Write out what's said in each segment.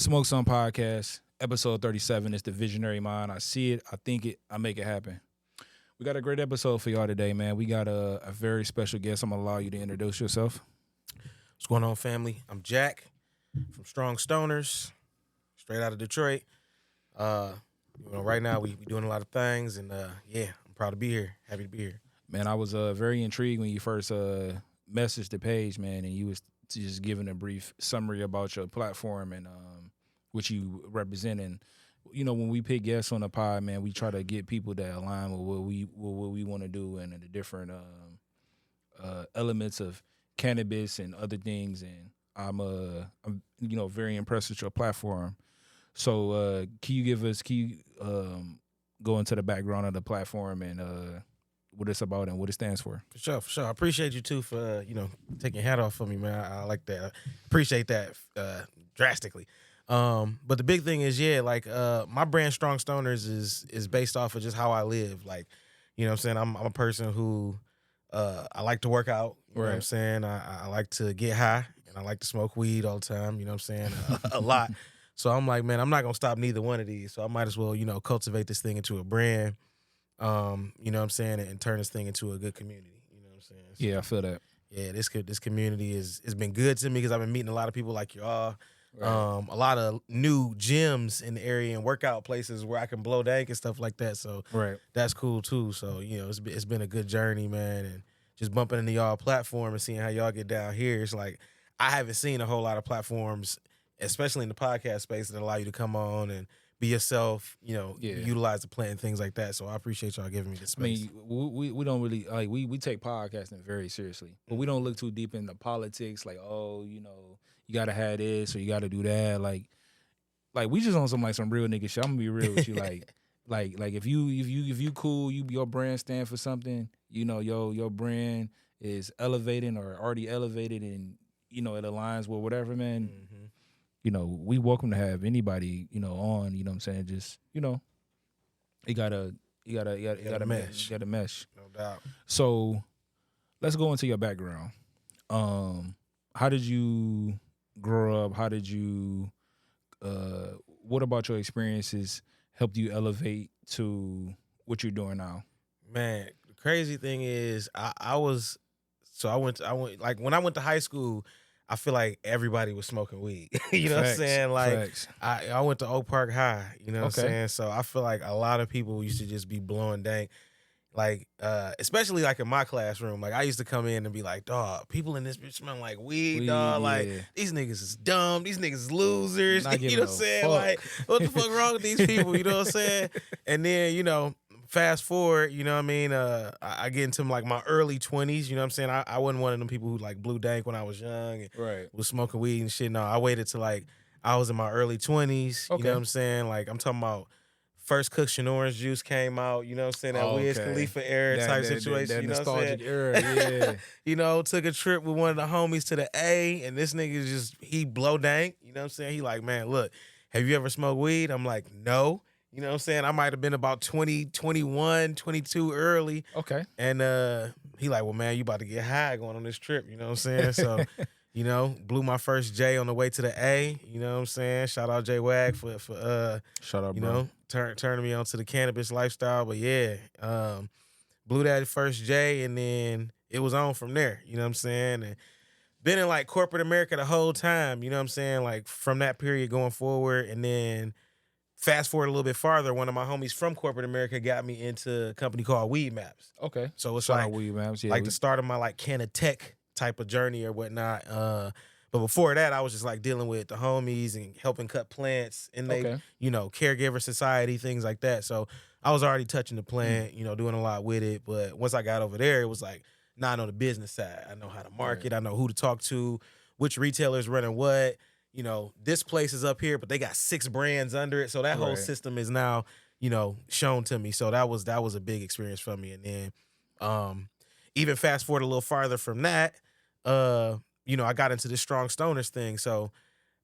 Smoke Some Podcast, episode 37. It's the Visionary Mind. I see it, I think it, I make it happen. We got a great episode for y'all today, man. We got a very special guest. I'm going to allow you to introduce yourself. What's going on, family? I'm Jack from Strong Stoners, straight out of Detroit. Right now we doing a lot of things, and I'm proud to be here. Happy to be here. Man, I was very intrigued when you first messaged the page, man, and you was just giving a brief summary about your platform and what you represent. And you know, when we pick guests on the pod, man, we try to get people that align with what we want to do and the different elements of cannabis and other things. And I'm very impressed with your platform. So can you go into the background of the platform and what it's about and what it stands for? For sure. I appreciate you too for taking your hat off for me, man. I like that. I appreciate that drastically. But the big thing is, my brand Strong Stoners is based off of just how I live. Like, you know what I'm saying? I'm a person who I like to work out. You know what I'm saying? I like to get high and I like to smoke weed all the time. You know what I'm saying? A lot. So I'm like, man, I'm not gonna stop neither one of these. So I might as well, cultivate this thing into a brand. You know what I'm saying, and turn this thing into a good community. You know what I'm saying? So, Yeah, I feel that. Yeah, this community has been good to me because I've been meeting a lot of people like y'all. Right. A lot of new gyms in the area and workout places where I can blow dank and stuff like that. So that's cool too. So it's been a good journey, man. And just bumping into y'all platform and seeing how y'all get down here, it's like I haven't seen a whole lot of platforms, especially in the podcast space, that allow you to come on and be yourself, utilize the plant and things like that. So I appreciate y'all giving me this space. I mean, we don't really, like, we take podcasting very seriously, but we don't look too deep into politics, like, you got to have this or you got to do that. Like we just on some real nigga shit. I'm going to be real with you. like if you cool, your brand stand for something, your brand is elevating or already elevated and, it aligns with whatever, man. Mm-hmm. We welcome to have anybody, on, you know what I'm saying? Just, it gotta mesh. You gotta mesh. No doubt. So let's go into your background. How did you grow up? How did you, what about your experiences helped you elevate to what you're doing now? Man, the crazy thing is I went like when I went to high school, I feel like everybody was smoking weed. You know what I'm saying? Like I went to Oak Park High, you know what I'm saying? So I feel like a lot of people used to just be blowing dank. Like, especially like in my classroom, like I used to come in and be like, dog, people in this bitch smell like weed, dog. Yeah. Like these niggas is dumb, these niggas is losers. You know what I'm saying? Like, what the fuck wrong with these people? You know what I'm saying? And then, fast forward, you know what I mean? I get into like my early 20s, you know what I'm saying? I wasn't one of them people who like blew dank when I was young and was smoking weed and shit. No, I waited till like I was in my early 20s, you know what I'm saying? Like I'm talking about first Cushion Orange Juice came out, you know what I'm saying? That Wiz Khalifa era type situation, that you know what I'm saying? Era, yeah. Took a trip with one of the homies to the A, and this nigga he blow dank, you know what I'm saying? He like, man, look, have you ever smoked weed? I'm like, no. You know what I'm saying? I might have been about 20, 21, 22 early. Okay. And he like, well, man, you about to get high going on this trip. You know what I'm saying? So, blew my first J on the way to the A. You know what I'm saying? Shout out J Wag for shout out, bro. Turning me onto the cannabis lifestyle. But yeah, blew that first J and then it was on from there. You know what I'm saying? And been in like corporate America the whole time. You know what I'm saying? Like from that period going forward, and then fast forward a little bit farther, one of my homies from corporate America got me into a company called Weedmaps. Okay. So it's Shout like out Weedmaps, the start of my like canna tech type of journey or whatnot. But before that, I was just like dealing with the homies and helping cut plants in they, caregiver society, things like that. So I was already touching the plant, doing a lot with it. But once I got over there, it was like, now I know the business side. I know how to market. I know who to talk to, which retailers running what. This place is up here, but they got 6 brands under it. So that whole system is now, shown to me. So that was a big experience for me. And then even fast forward a little farther from that, I got into this Strong Stoners thing. So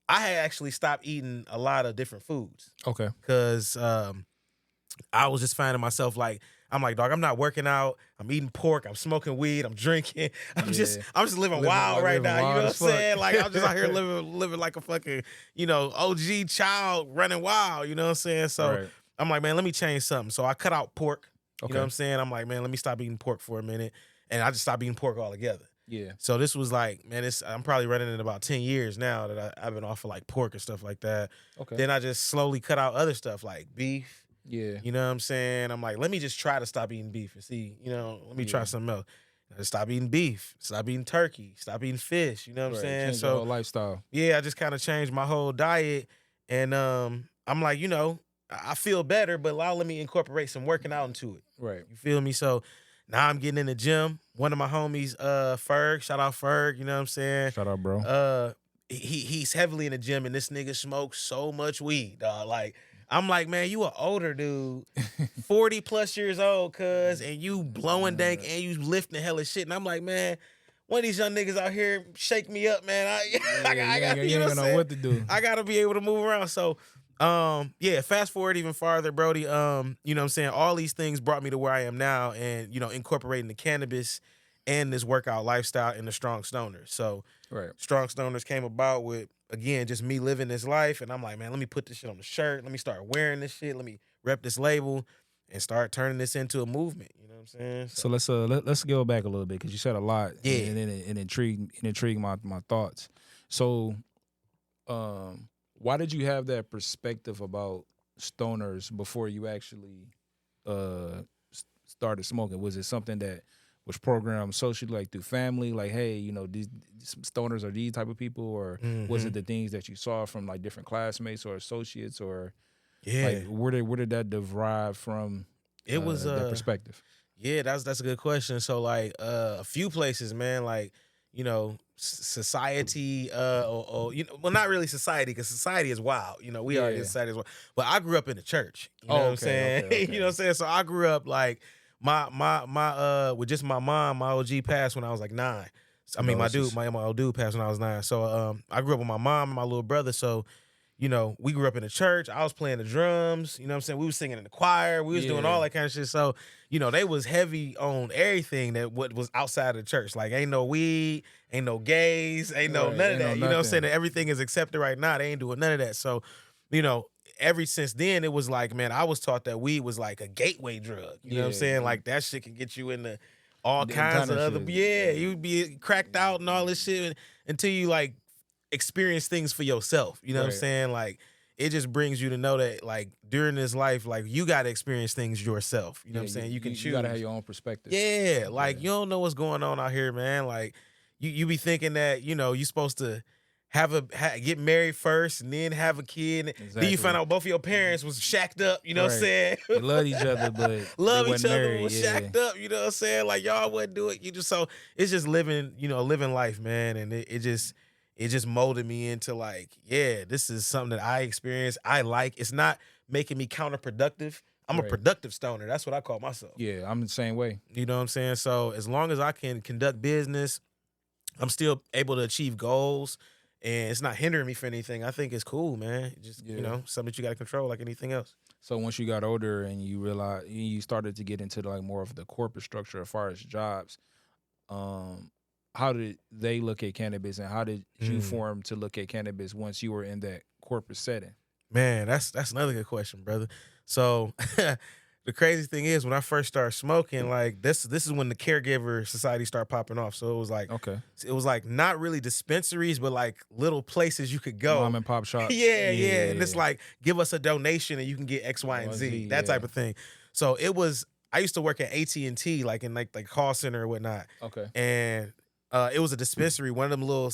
I had actually stopped eating a lot of different foods. Okay. Because I was just finding myself like, I'm like, dog, I'm not working out. I'm eating pork. I'm smoking weed. I'm drinking. I'm just living wild right now. You know what I'm saying? Like, I'm just out here living like a fucking, OG child running wild. You know what I'm saying? So I'm like, man, let me change something. So I cut out pork. You know what I'm saying? I'm like, man, let me stop eating pork for a minute. And I just stopped eating pork altogether. Yeah. So this was like, man, I'm probably running in about 10 years now that I've been off of like pork and stuff like that. Okay. Then I just slowly cut out other stuff like beef. Yeah. You know what I'm saying? I'm like, let me just try to stop eating beef and see, let me try something else. I just stop eating beef, stop eating turkey, stop eating fish. You know what I'm saying? Change your whole lifestyle. Yeah, I just kind of changed my whole diet. And I'm like, I feel better, but let me incorporate some working out into it. Right. You feel me? So now I'm getting in the gym. One of my homies, Ferg, shout out Ferg, you know what I'm saying? Shout out, bro. He's heavily in the gym, and this nigga smokes so much weed, dog. Like, I'm like, man, you an older dude, 40 plus years old, cuz, and you blowing dank and you lifting hella shit. And I'm like, man, one of these young niggas out here shake me up, man. I gotta, you ain't know what to do. I gotta be able to move around. So, fast forward even farther, Brody. You know what I'm saying? All these things brought me to where I am now, and incorporating the cannabis and this workout lifestyle in the Strong Stoners. So, Strong Stoners came about with, again, just me living this life, and I'm like, man, let me put this shit on the shirt. Let me start wearing this shit. Let me rep this label and start turning this into a movement. You know what I'm saying? So let's go back a little bit, because you said a lot. Yeah. And it intrigued my thoughts. So, why did you have that perspective about stoners before you actually started smoking? Was it something that was programmed socially, like through family, like, hey, these stoners are these type of people, or was it the things that you saw from like different classmates or associates, or like where did that derive from? It was that perspective. Yeah, that's a good question. So like a few places, man, like society, well, not really society, because society is wild. We are in society as well. But I grew up in the church. You know what I'm saying? Okay. You know what I'm saying? So I grew up like my with just my mom. My OG passed when I was like 9. I mean, my old dude passed when I was 9. So I grew up with my mom and my little brother. So we grew up in the church. I was playing the drums. You know what I'm saying? We was singing in the choir. We was doing all that kind of shit. So, they was heavy on everything that what was outside of the church. Like, ain't no weed, ain't no gays, ain't no none of that. You know what I'm saying? Everything is accepted right now. They ain't doing none of that. So, ever since then, it was like, man, I was taught that weed was like a gateway drug. You know what I'm saying? Like, that shit can get you into all kinds of other, you'd be cracked out and all this shit until you, like, experience things for yourself. You know what I'm saying? Like, it just brings you to know that, like, during this life, like, you got to experience things yourself. You know what I'm saying? You can choose. You got to have your own perspective. Yeah. Like, you don't know what's going on out here, man. Like, you be thinking that, you're supposed to get married first and then have a kid. Exactly. Then you find out both of your parents was shacked up, you know what I'm saying? They loved each other, but love each other, married, was shacked up, you know what I'm saying? Like, y'all wouldn't do it. It's just living, living life, man. And it just molded me into like, this is something that I experience. I like. It's not making me counterproductive. I'm a productive stoner. That's what I call myself. Yeah, I'm the same way. You know what I'm saying? So as long as I can conduct business, I'm still able to achieve goals, and it's not hindering me for anything. I think it's cool, man. Just, something that you got to control like anything else. So once you got older and you realized you started to get into like more of the corporate structure as far as jobs, how did they look at cannabis, and how did you form to look at cannabis once you were in that corporate setting? Man, that's another good question, brother. So the crazy thing is, when I first started smoking, like this is when the Caregiver Society started popping off. So it was like, it was like not really dispensaries, but like little places you could go. Mom and pop shops. Yeah. And it's like, give us a donation and you can get X, Y, and Z, that type of thing. So it was, I used to work at AT&T, like in like the call center or whatnot. Okay. And it was a dispensary, one of them little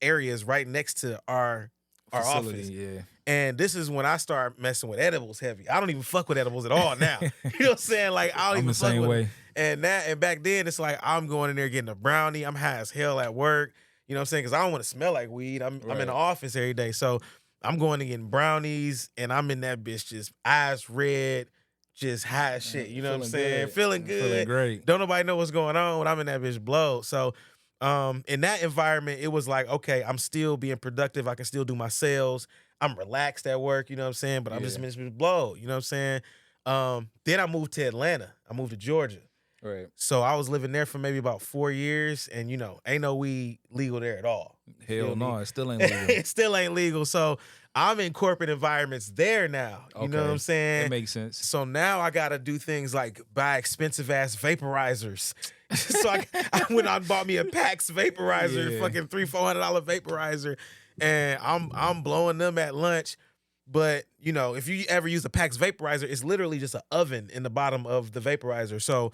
areas right next to our office. Yeah. And this is when I start messing with edibles heavy. I don't even fuck with edibles at all now. You know what I'm saying? Like, I don't even fuck with it. And back then, it's like I'm going in there getting a brownie. I'm high as hell at work. You know what I'm saying? Because I don't want to smell like weed. I'm in the office every day. So I'm going to getting brownies, and I'm in that bitch just eyes red, just high as shit. You know what I'm saying? Feeling good. Feeling great. Don't nobody know what's going on when I'm in that bitch blow. So in that environment, it was like, okay, I'm still being productive. I can still do my sales. I'm relaxed at work, you know what I'm saying? But I'm just blow, you know what I'm saying? Then I moved to Atlanta. I moved to Georgia. Right. So I was living there for maybe about 4 years, and ain't no weed legal there at all. Hell no, it still ain't legal. It still ain't legal. So I'm in corporate environments there now. You know what I'm saying? That makes sense. So now I got to do things like buy expensive ass vaporizers. So I went out and bought me a Pax vaporizer, fucking $300-$400 vaporizer, and I'm blowing them at lunch. But if you ever use a Pax vaporizer, it's literally just an oven in the bottom of the vaporizer. So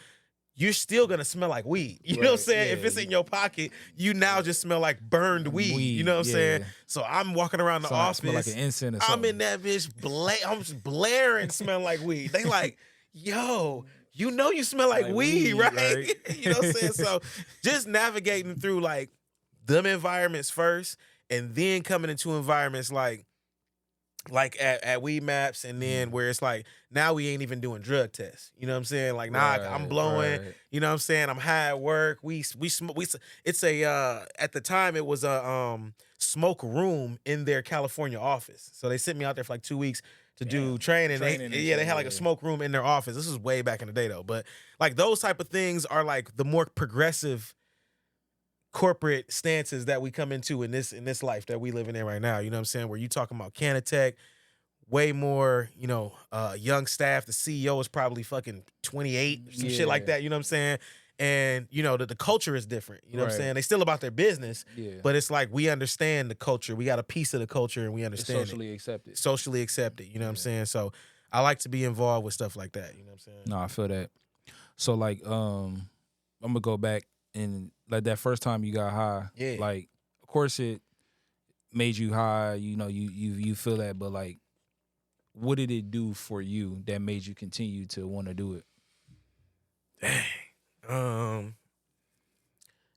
you're still gonna smell like weed. You know what I'm saying? If it's in your pocket, you now just smell like burned weed. You know what I'm saying? So I'm walking around the office. Smell like an incense or something. I'm in that bitch I'm just blaring, smelling like weed. They like, yo, you smell like weed, right? You know what I'm saying? So just navigating through like them environments first, and then coming into environments like at Weedmaps, and then where it's like now we ain't even doing drug tests. You know what I'm saying? Like now I'm blowing. You know what I'm saying? I'm high at work. We smoke. It's a at the time it was a smoke room in their California office. So they sent me out there for like 2 weeks to do training. They had like a smoke room in their office. This was way back in the day though. But like those type of things are like the more progressive corporate stances that we come into in this life that we living in right now. You know what I'm saying? Where you talking about Canatech, way more, young staff. The CEO is probably fucking 28, some shit like that. You know what I'm saying? And the culture is different. You know what I'm saying? They still about their business, but it's like we understand the culture. We got a piece of the culture, and we understand it's socially accepted. Socially accepted. You know what I'm saying? So I like to be involved with stuff like that. You know what I'm saying? No, I feel that. So like, I'm gonna go back. And like that first time you got high, like of course it made you high, you feel that, but like what did it do for you that made you continue to want to do it? Dang.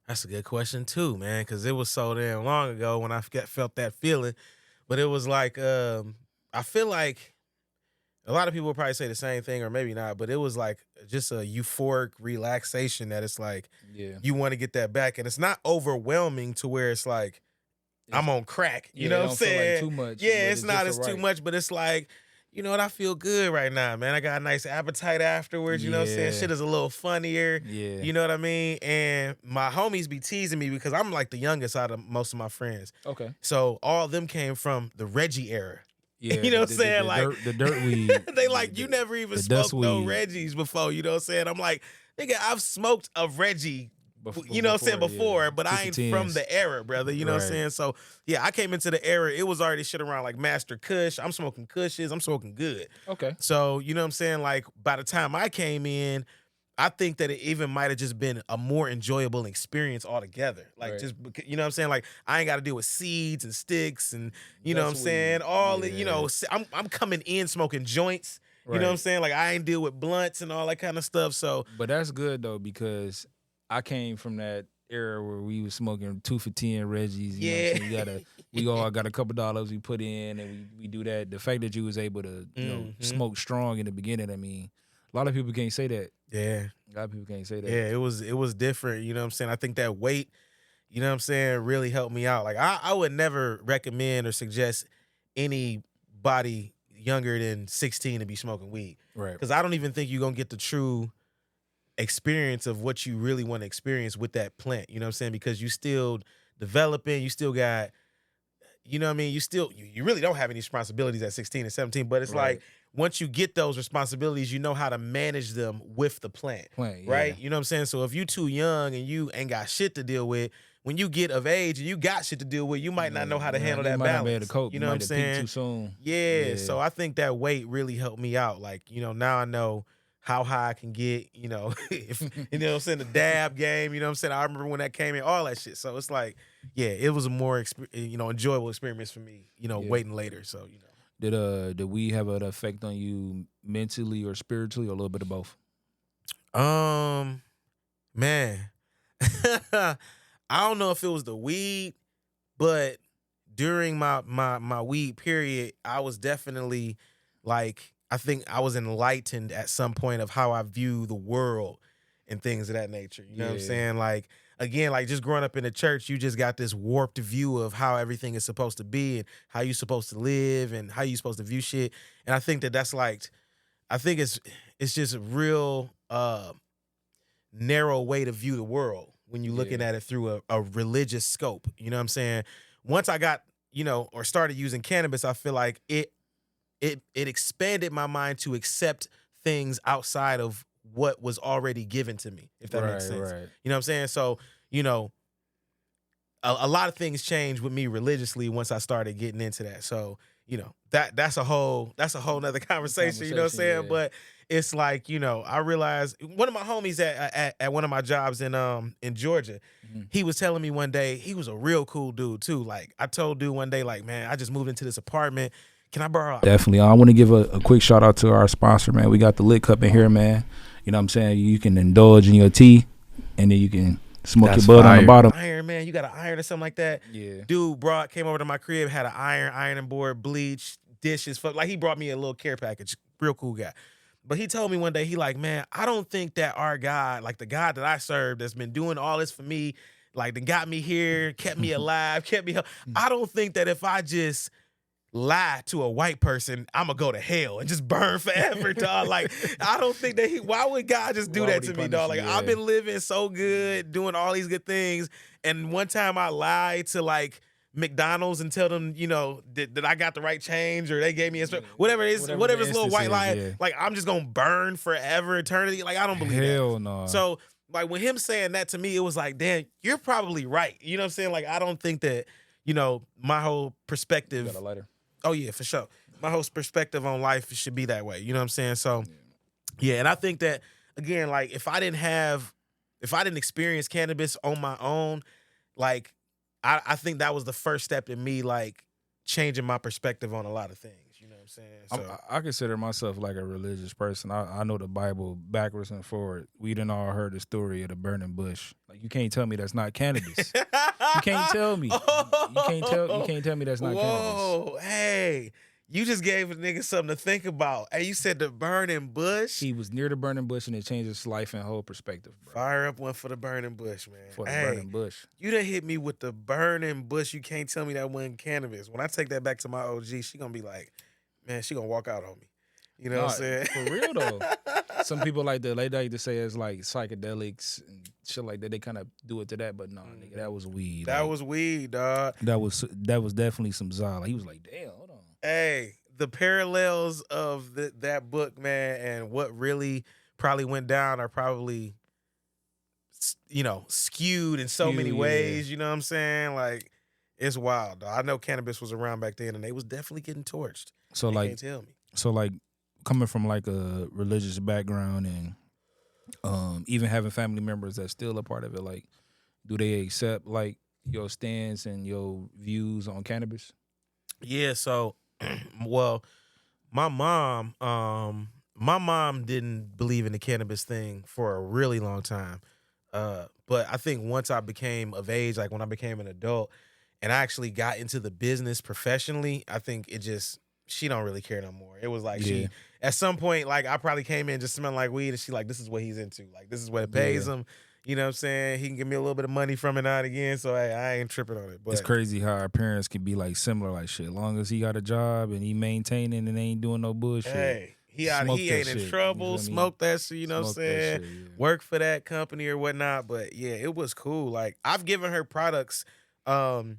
That's a good question too, man, because it was so damn long ago when I felt that feeling. But it was like I feel like a lot of people will probably say the same thing, or maybe not, but it was like just a euphoric relaxation that it's like you want to get that back. And it's not overwhelming to where it's like I'm on crack. You know what I'm saying? Feel like too much. Yeah, it's not as too much, but it's like, you know what, I feel good right now, man. I got a nice appetite afterwards, you know what I'm saying? Shit is a little funnier. Yeah. You know what I mean? And my homies be teasing me because I'm like the youngest out of most of my friends. Okay. So all of them came from the Reggie era. Yeah, you know what I'm saying? Like the dirt weed. They like, you never even smoked no Reggies before, you know what I'm saying? I'm like, nigga, I've smoked a Reggie, you know what I'm saying, before, but I ain't from the era, brother. You know what I'm saying? So yeah, I came into the era, it was already shit around like Master Kush. I'm smoking Kushes, I'm smoking good. Okay. So, you know what I'm saying? Like by the time I came in, I think that it even might have just been a more enjoyable experience altogether. Like just, you know what I'm saying? Like I ain't got to deal with seeds and sticks and, you know what I'm saying? All the, I'm coming in smoking joints. You know what I'm saying? Like I ain't deal with blunts and all that kind of stuff. So, but that's good though, because I came from that era where we was smoking 2 for $10 Reggies. You know what I'm saying? We all got a couple dollars we put in, and we do that. The fact that you was able to, smoke strong in the beginning, I mean, a lot of people can't say that. Yeah. A lot of people can't say that. Yeah, it was different, you know what I'm saying? I think that weight, you know what I'm saying, really helped me out. Like I would never recommend or suggest anybody younger than 16 to be smoking weed. Right. Because I don't even think you're going to get the true experience of what you really want to experience with that plant. You know what I'm saying? Because you still developing, you still got, you know what I mean? You really don't have any responsibilities at 16 and 17, but it's like, once you get those responsibilities, you know how to manage them with the plant, right? You know what I'm saying? So if you too young and you ain't got shit to deal with, when you get of age and you got shit to deal with, you might not know how to handle that balance. You know what I'm saying? Too soon. Yeah. So I think that weight really helped me out. Like, now I know how high I can get, if, you know what I'm saying, the dab game, you know what I'm saying? I remember when that came in, all that shit. So it's like, it was a more, enjoyable experience for me, waiting later. So, Did we have an effect on you mentally or spiritually, or a little bit of both? Man, I don't know if it was the weed, but during my weed period, I was definitely like, I think I was enlightened at some point of how I view the world and things of that nature. You know what I'm saying? Like, again, like just growing up in the church, you just got this warped view of how everything is supposed to be and how you're supposed to live and how you're supposed to view shit. And I think that that's like, I think it's just a real narrow way to view the world when you're looking at it through a religious scope. You know what I'm saying? Once I got, or started using cannabis, I feel like it expanded my mind to accept things outside of what was already given to me, if that makes sense. Right. You know what I'm saying? So, a lot of things changed with me religiously once I started getting into that. So, that's a whole nother conversation, you know what I'm saying? Yeah. But it's like, I realized one of my homies at one of my jobs in Georgia, he was telling me one day, he was a real cool dude too. Like, I told dude one day, like, man, I just moved into this apartment. Can I borrow? Definitely. I want to give a quick shout out to our sponsor, man. We got the lit cup in here, man. You know what I'm saying? You can indulge in your tea, and then you can smoke your bud on the bottom. Iron, man. You got an iron or something like that? Yeah. Dude came over to my crib, had an ironing board, bleach, dishes. Like, he brought me a little care package. Real cool guy. But he told me one day, he like, man, I don't think that our God, like the God that I serve that's been doing all this for me, like that got me here, kept me alive, I don't think that if I just lie to a white person, I'm gonna go to hell and just burn forever, dog. Like, I don't think that why would God just do that to me, dog? Like, I've been living so good, doing all these good things, and one time I lied to like McDonald's and tell them, that I got the right change or they gave me whatever it is, whatever this little white lie, like I'm just gonna burn forever, eternity. Like, I don't believe that. Hell no. So like when him saying that to me, it was like, damn, you're probably right. You know what I'm saying? Like, I don't think that, my whole perspective. You got a lighter? Oh, yeah, for sure. My whole perspective on life should be that way. You know what I'm saying? So, yeah, and I think that, again, like, if I didn't experience cannabis on my own, like, I think that was the first step in me, like, changing my perspective on a lot of things. You know what I'm saying? So, I consider myself like a religious person. I know the Bible backwards and forward. We done all heard the story of the burning bush. Like, you can't tell me that's not cannabis. You can't tell me. You can't tell me that's not cannabis. Whoa, hey. You just gave a nigga something to think about. Hey, you said the burning bush? He was near the burning bush, and it changed his life and whole perspective, bro. Fire up one for the burning bush, man. For the burning bush. You done hit me with the burning bush. You can't tell me that wasn't cannabis. When I take that back to my OG, she gonna be like, man, she gonna walk out on me. You know what I'm saying? For real, though. Some people like to say it's like psychedelics and shit like that. They kind of do it to that, but no, nigga, that was weed. That was weed, dog. That was definitely some Zala. He was like, damn, hold on. Hey, the parallels of that book, man, and what really probably went down are probably, skewed in so many ways. You know what I'm saying? Like, it's wild, dog. I know cannabis was around back then, and they was definitely getting torched. So, you like, can't tell me. So, like, coming from, like, a religious background and even having family members that's still a part of it, like, do they accept, like, your stance and your views on cannabis? Yeah, so, well, my mom didn't believe in the cannabis thing for a really long time. But I think once I became of age, like when I became an adult and I actually got into the business professionally, I think she don't really care no more. It was like she, at some point, like I probably came in just smelling like weed and she like, this is what he's into. Like, this is what it pays him. You know what I'm saying? He can give me a little bit of money from it now and again, so hey, I ain't tripping on it. But it's crazy how our parents can be like similar, like shit. As long as he got a job and he maintaining and ain't doing no bullshit. Hey, he ain't in trouble. Smoke that shit, you know what I'm saying? Work for that company or whatnot. But yeah, it was cool. Like, I've given her products, from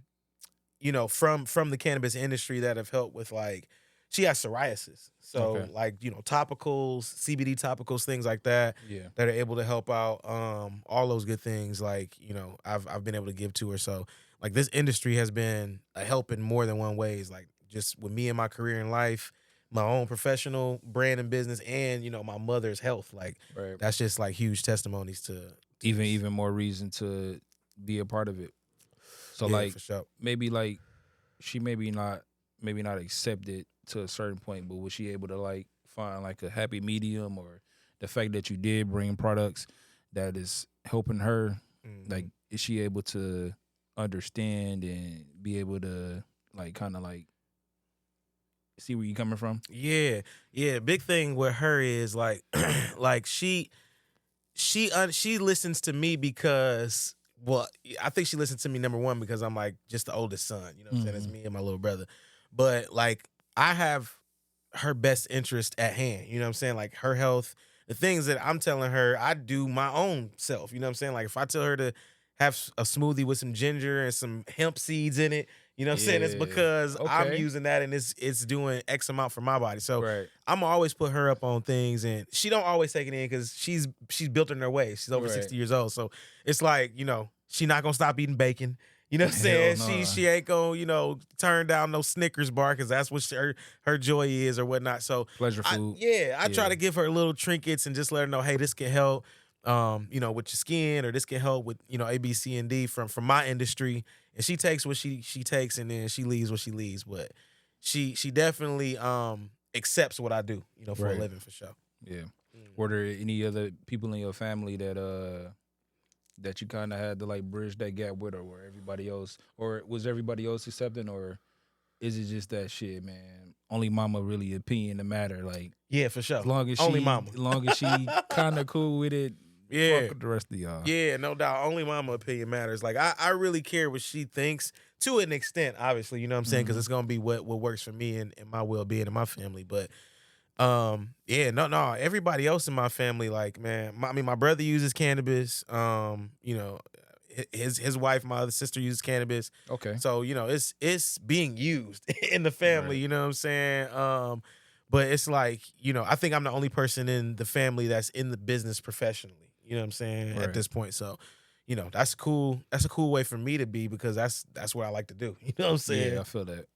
the cannabis industry that have helped with, like, she has psoriasis. So, like, topicals, CBD topicals, things like that, that are able to help out, all those good things, like, I've been able to give to her. So, like, this industry has been a help in more than one ways, like, just with me and my career in life, my own professional brand and business, and, my mother's health. Like, that's just, like, huge testimonies to even more reason to be a part of it. So, like, for sure. maybe, like, she maybe not accept it to a certain point, but was she able to, like, find, like, a happy medium, or the fact that you did bring products that is helping her, like, is she able to understand and be able to, like, kind of, like, see where you coming from? Yeah. Big thing with her is, like, like, she listens to me because, well, I think she listens to me, number one, because I'm, like, just the oldest son, you know what I'm saying? It's me and my little brother. But, like, I have her best interest at hand. You know what I'm saying? Like her health, the things that I'm telling her, I do my own self. You know what I'm saying? Like if I tell her to have a smoothie with some ginger and some hemp seeds in it, you know what I'm saying? It's because I'm using that and it's doing X amount for my body. So I'm always put her up on things, and she don't always take it in because she's built in her ways. She's over 60 years old. So it's like, you know, she not gonna stop eating bacon. You know what I'm saying? No. She ain't gonna, you know, turn down no Snickers bar because that's what her joy is or whatnot. So pleasure food. I try to give her little trinkets and just let her know, hey, this can help, you know, with your skin, or this can help with, you know, A, B, C, and D from my industry. And she takes what she takes, and then she leaves what she leaves. But she definitely accepts what I do, you know, for a living, for sure. Yeah. Were there any other people in your family that you kind of had to like bridge that gap with, or were everybody else, or was everybody else accepting, or is it just that shit, man? Only mama really opinion to matter, like for sure. As long as she kind of cool with it, fuck with the rest of y'all. Yeah, no doubt. Only mama opinion matters. Like I really care what she thinks to an extent, obviously. You know what I'm saying? Because it's gonna be what works for me and my well being and my family, but. No, everybody else in my family, like, man, my brother uses cannabis. You know, his wife, my other sister, uses cannabis. Okay. So, you know, it's being used in the family, you know what I'm saying? But it's like, you know, I think I'm the only person in the family that's in the business professionally, you know what I'm saying, at this point. So, you know, that's cool. That's a cool way for me to be, because that's what I like to do. You know what I'm saying? Yeah, I feel that.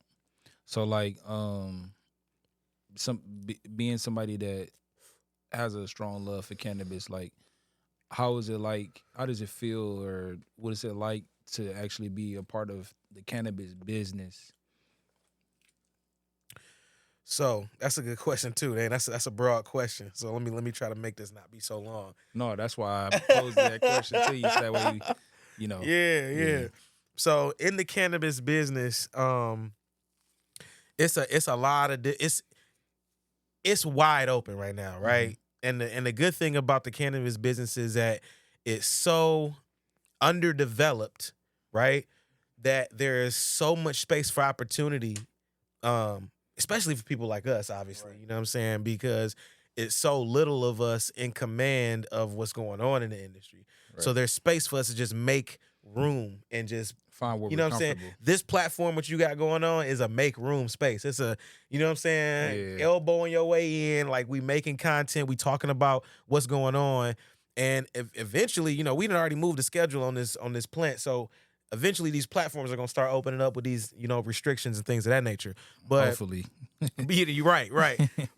So like, being somebody that has a strong love for cannabis, like how is it like, how does it feel, or what is it like to actually be a part of the cannabis business? So that's a good question too, man. That's a broad question. So let me try to make this not be so long. No, that's why I posed that question to you, so that way you know. Yeah. So in the cannabis business, it's a lot of it's wide open right now, right? And the good thing about the cannabis business is that it's so underdeveloped, right? That there is so much space for opportunity, especially for people like us, obviously. You know what I'm saying? Because it's so little of us in command of what's going on in the industry. So there's space for us to just make room and just find where you know what I'm saying? This platform, what you got going on, is a make room space. It's a, you know what I'm saying, elbowing your way in. Like, we making content, we talking about what's going on, and eventually, you know, we done already moved the schedule on this plant. So eventually, these platforms are gonna start opening up with these, you know, restrictions and things of that nature. But hopefully, you're right.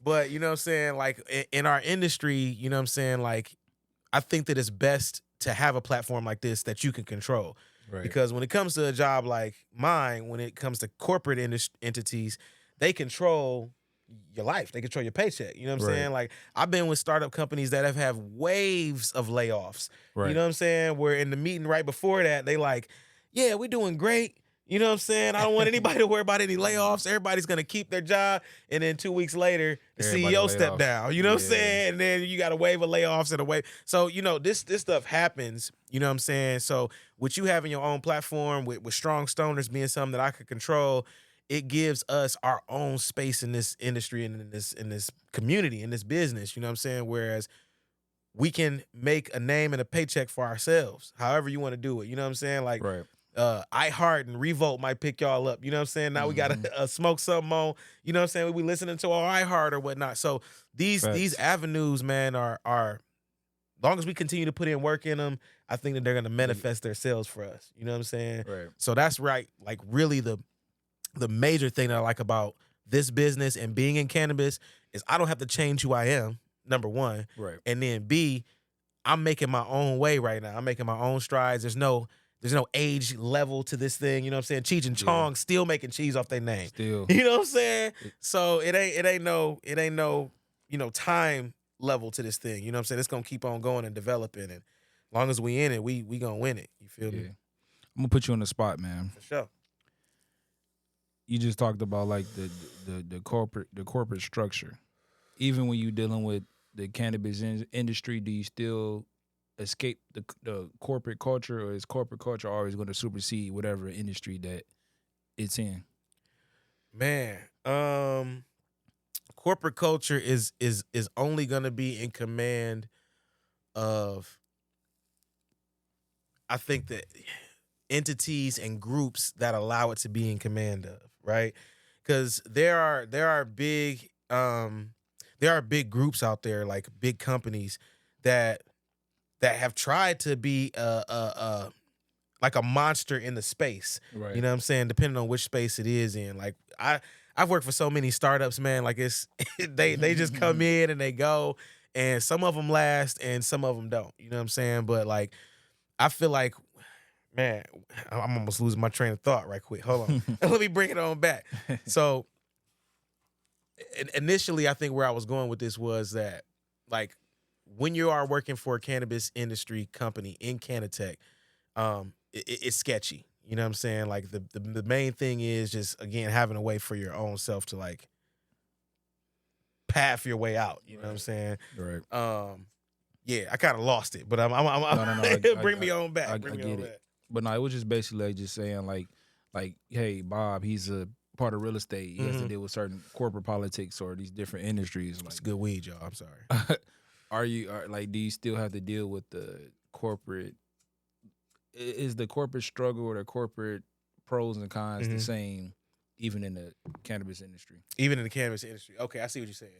But you know what I'm saying, like in our industry, you know what I'm saying, like I think that it's best to have a platform like this that you can control. Right. Because when it comes to a job like mine, when it comes to corporate entities, they control your life. They control your paycheck. You know what I'm saying? Like, I've been with startup companies that have had waves of layoffs. You know what I'm saying? Where in the meeting right before that, they like, yeah, we're doing great. You know what I'm saying? I don't want anybody to worry about any layoffs. Everybody's going to keep their job. And then 2 weeks later, the CEO stepped down. You know what I'm saying? And then you got a wave of layoffs and a wave. So, you know, this stuff happens. You know what I'm saying? So with you having your own platform, with strong stoners being something that I could control, it gives us our own space in this industry and in this community, in this business. You know what I'm saying? Whereas we can make a name and a paycheck for ourselves, however you want to do it. You know what I'm saying? Like, iHeart and Revolt might pick y'all up. You know what I'm saying? Now we got to smoke something on. You know what I'm saying? We listening to our iHeart or whatnot. So these avenues, man, are long as we continue to put in work in them, I think that they're going to manifest themselves for us. You know what I'm saying? Right. So that's right. Like, really the major thing that I like about this business and being in cannabis is I don't have to change who I am, number one. Right. And then B, I'm making my own way right now. I'm making my own strides. There's no age level to this thing. You know what I'm saying? Cheech and Chong still making cheese off their name. Still. You know what I'm saying? So it ain't no, you know, time level to this thing. You know what I'm saying? It's gonna keep on going and developing. And as long as we in it, we gonna win it. You feel me? I'm gonna put you on the spot, man. For sure. You just talked about like the corporate structure. Even when you're dealing with the cannabis industry, do you still escape the corporate culture, or is corporate culture always going to supersede whatever industry that it's in? Man, corporate culture is only going to be in command of, I think, that entities and groups that allow it to be in command of, right? Because there are big groups out there, like big companies that have tried to be like a monster in the space. Right. You know what I'm saying? Depending on which space it is in. Like I've worked for so many startups, man. Like it's they just come in and they go, and some of them last and some of them don't. You know what I'm saying? But like I feel like, man, I'm almost losing my train of thought right quick. Hold on. Let me bring it on back. So initially, I think where I was going with this was that, like, when you are working for a cannabis industry company in Canatech, it's sketchy. You know what I'm saying? Like the main thing is just, again, having a way for your own self to like path your way out. You know what I'm saying? Right. Yeah, I kind of lost it, but I'm No, bring me on back. I Bring me get on it. back. But no, it was just basically like just saying like, hey, Bob, he's a part of real estate. He has to deal with certain corporate politics or these different industries. Like, it's good weed, y'all. I'm sorry. Do you still have to deal with the corporate? Is the corporate struggle or the corporate pros and cons the same, even in the cannabis industry? Even in the cannabis industry. Okay, I see what you're saying.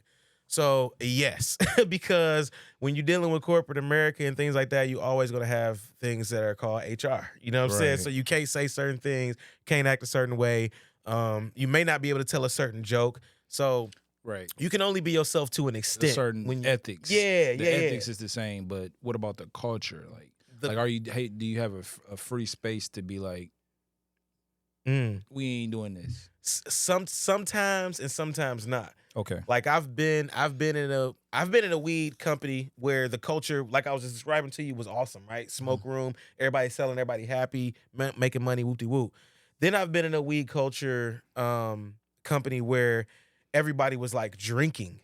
So, yes, because when you're dealing with corporate America and things like that, you always going to have things that are called HR. You know what I'm saying? So you can't say certain things, can't act a certain way. You may not be able to tell a certain joke. So right, you can only be yourself to an extent. Certain ethics. The ethics is the same, but what about the culture? Do you have a free space to be like, we ain't doing this? Sometimes and sometimes not. Okay. Like I've been in a weed company where the culture, like I was just describing to you, was awesome, right? Smoke room, everybody selling, everybody happy, making money, whoop-de-whoop. Then I've been in a weed culture company where everybody was like drinking.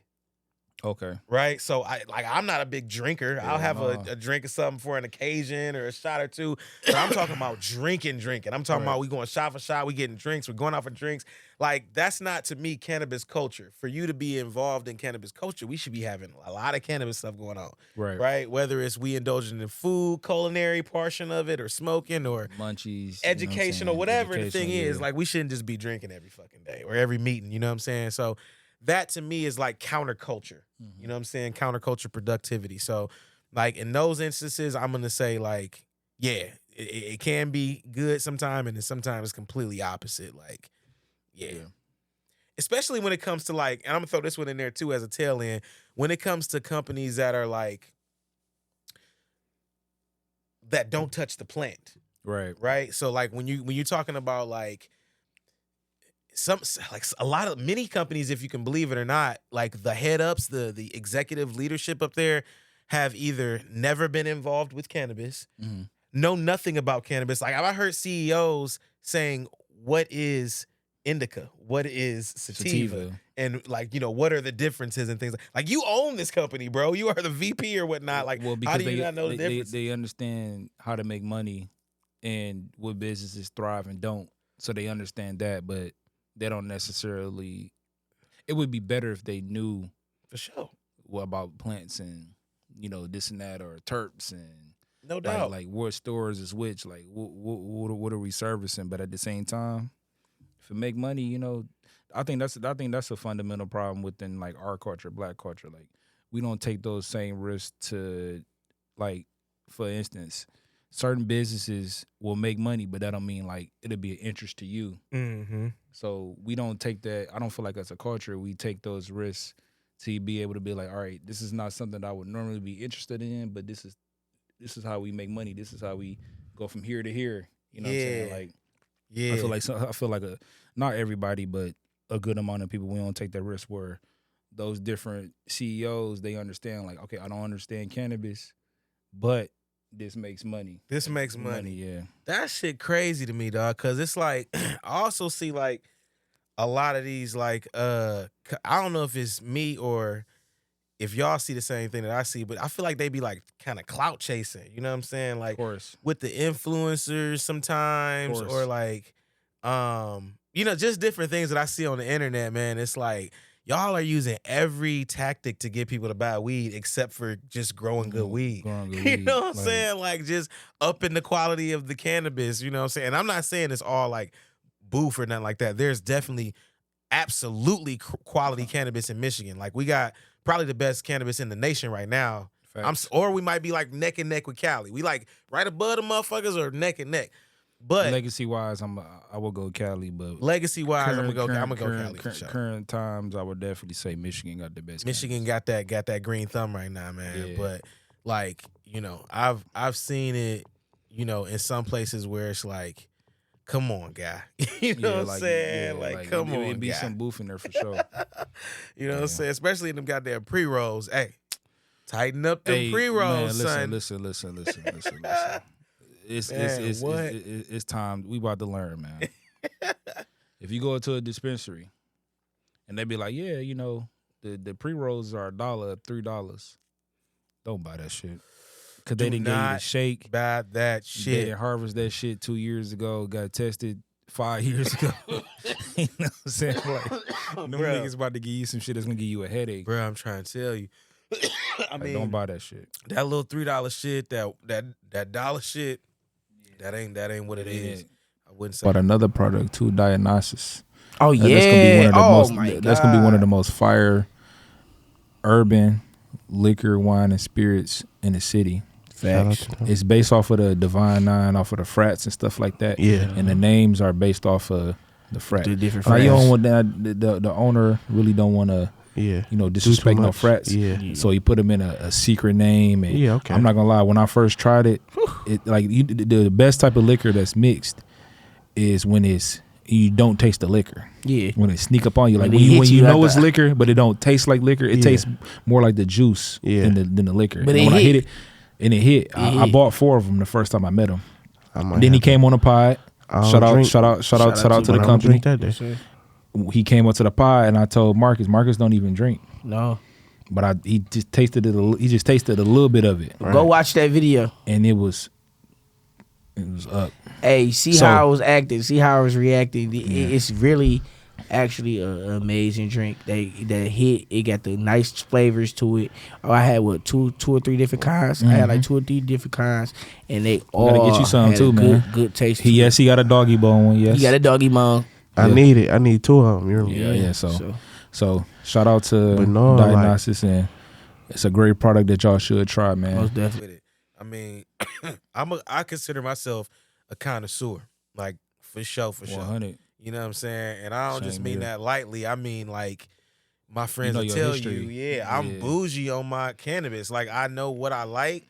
Okay. Right. So I'm not a big drinker. I'll have a drink of something for an occasion or a shot or two. But I'm talking about drinking. I'm talking about we going shot for shot. We getting drinks. We're going out for drinks. Like, that's not, to me, cannabis culture. For you to be involved in cannabis culture, we should be having a lot of cannabis stuff going on. Right. Whether it's we indulging in food, culinary portion of it, or smoking, or munchies, education, or whatever the thing is. Like, we shouldn't just be drinking every fucking day or every meeting. You know what I'm saying? So that to me is like counterculture. You know what I'm saying? Counterculture productivity. So like in those instances, I'm going to say like, yeah, it can be good sometimes, and then sometimes it's completely opposite. Like, yeah. Especially when it comes to like, and I'm going to throw this one in there too as a tail end, when it comes to companies that are like, that don't touch the plant. Right. So like when you're talking about like, many companies, if you can believe it or not, like the head ups, the executive leadership up there have either never been involved with cannabis, know nothing about cannabis. Like I heard CEOs saying, what is indica? What is sativa? And like, what are the differences and things like you own this company, bro. You are the VP or whatnot. Like, well, how do you not know the difference? They understand how to make money and what businesses thrive and don't. So they understand that, but they don't necessarily. It would be better if they knew for sure about plants and this and that, or terps, and no doubt like what stores is which, like what are we servicing. But at the same time, if it make money, I think that's a fundamental problem within like our culture, Black culture. Like we don't take those same risks to, like, for instance, certain businesses will make money, but that don't mean like it'll be an interest to you. So we don't take that. I don't feel like as a culture we take those risks to be able to be like, all right, this is not something that I would normally be interested in, but this is how we make money. This is how we go from here to here. You know what I'm saying? Like, I feel like not everybody, but a good amount of people, we don't take that risk where those different CEOs, they understand like, okay, I don't understand cannabis, but this makes money. This makes money. Yeah. That shit crazy to me, dog, because it's like, I also see like a lot of these like, I don't know if it's me or if y'all see the same thing that I see, but I feel like they be like kind of clout chasing. You know what I'm saying? Like with the influencers sometimes, or like, just different things that I see on the internet, man. It's like, y'all are using every tactic to get people to buy weed except for just growing good weed. You know what I'm saying? Like just upping the quality of the cannabis, you know what I'm saying? And I'm not saying it's all like boof or nothing like that. There's definitely absolutely quality cannabis in Michigan. Like we got probably the best cannabis in the nation right now. Or we might be like neck and neck with Cali. We like right above the motherfuckers or neck and neck. But legacy wise, I will go Cali. But legacy wise, I'm gonna go Cali for sure. Current times, I would definitely say Michigan got the best. Michigan got that green thumb right now, man. Yeah. But like I've seen it, in some places where it's like, come on, guy. You know what I'm saying? Like come on, it'd be guy. some boof in there for sure. You know what I'm saying? Especially in them goddamn pre-rolls. Hey, tighten up them pre-rolls, son. Listen. It's time. We about to learn, man. If you go to a dispensary and they be like, yeah, the pre-rolls are $1, $3, don't buy that shit. Because they didn't get you the shake. Buy that shit. They didn't harvest that shit 2 years ago, got tested 5 years ago. You know what I'm saying? Like, them niggas about to give you some shit that's going to give you a headache. Bro, I'm trying to tell you. I mean, don't buy that shit. That little $3 shit, that dollar shit, that ain't what it is. I wouldn't say. But another product too, Dionysus. Oh yeah. That's gonna be one of the most fire urban liquor, wine, and spirits in the city. Facts. It's based off of the Divine Nine, off of the frats and stuff like that. Yeah. And the names are based off of the frat. The different frats. You don't want that. The owner really don't want to. Yeah, disrespect no frats. Yeah. So he put him in a secret name. And I'm not gonna lie. When I first tried it, the best type of liquor that's mixed is when you don't taste the liquor. Yeah. When it sneak up on you, like when you know it's liquor, but it don't taste like liquor. It tastes more like the juice than the liquor. But when I hit it, and it hit, I bought 4 of them the first time I met him. Then he came on a pod. Shout out to the company. He came up to the pod and I told Marcus don't even drink. No. But he just tasted it. He just tasted a little bit of it. Right. Go watch that video. And it was up. Hey, see how I was acting. See how I was reacting. It's really actually an amazing drink. That hit. It got the nice flavors to it. I had two or three different kinds. Mm-hmm. I had like 2 or 3 different kinds, and they all gotta get you some too, man. Good taste. He got a doggy bone one. Yes, he got a doggy bone. I need it. I need 2 of them. You remember? Yeah. So shout out to Dionysus, and it's a great product that y'all should try, man. Most definitely. I mean, I consider myself a connoisseur, like for sure. 100. You know what I'm saying? And I don't just mean that lightly. I mean like my friends will tell you, I'm bougie on my cannabis. Like I know what I like.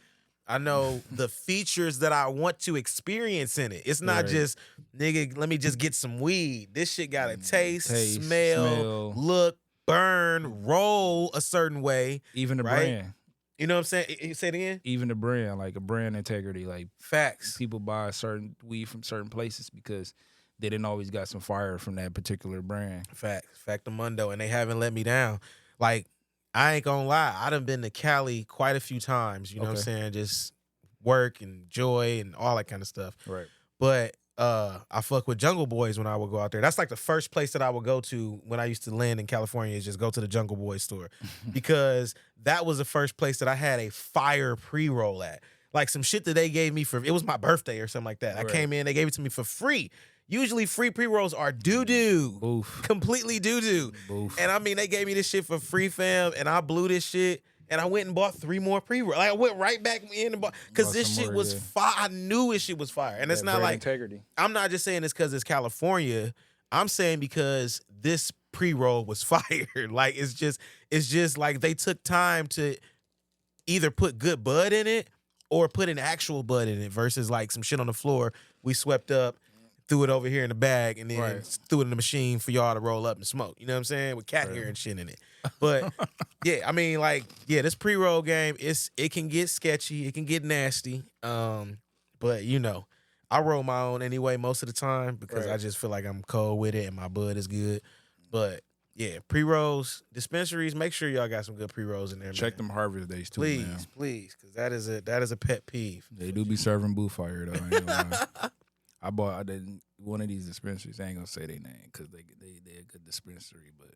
I know the features that I want to experience in it. It's not just, nigga, let me just get some weed. This shit got to taste, smell, look, burn, roll a certain way. Even the brand. You know what I'm saying? You say it again? Even the brand, like a brand integrity. Like facts. People buy certain weed from certain places because they didn't always got some fire from that particular brand. Facts. Factamundo. And they haven't let me down. Like, I ain't gonna lie, I done been to Cali quite a few times, you know what I'm saying? Just work and joy and all that kind of stuff. Right. But I fuck with Jungle Boys when I would go out there. That's like the first place that I would go to when I used to land in California, is just go to the Jungle Boys store. Because that was the first place that I had a fire pre-roll at. Like some shit that they gave me it was my birthday or something like that. Right. I came in, they gave it to me for free. Usually free pre-rolls are doo-doo. Oof. Completely doo-doo. Oof. And I mean, they gave me this shit for free, fam, and I blew this shit, and I went and bought 3 more pre-rolls. Like, I went right back in and bought, because this shit was fire. I knew this shit was fire. And it's not like, integrity. I'm not just saying this because it's California. I'm saying because this pre-roll was fire. Like, it's just like they took time to either put good bud in it or put an actual bud in it versus like some shit on the floor we swept up, threw it over here in the bag, and then threw it in the machine for y'all to roll up and smoke. You know what I'm saying? With cat hair and shit in it. But yeah, I mean, like, this pre-roll game, it can get sketchy, it can get nasty. But I roll my own anyway most of the time because I just feel like I'm cold with it and my bud is good. But yeah, pre-rolls, dispensaries, make sure y'all got some good pre-rolls in there. Check them harvest days too, please, man. Please, because that is a pet peeve. They do be serving boo fire though. I ain't gonna lie. I bought one of these dispensaries. I ain't gonna say their name because they're a good dispensary, but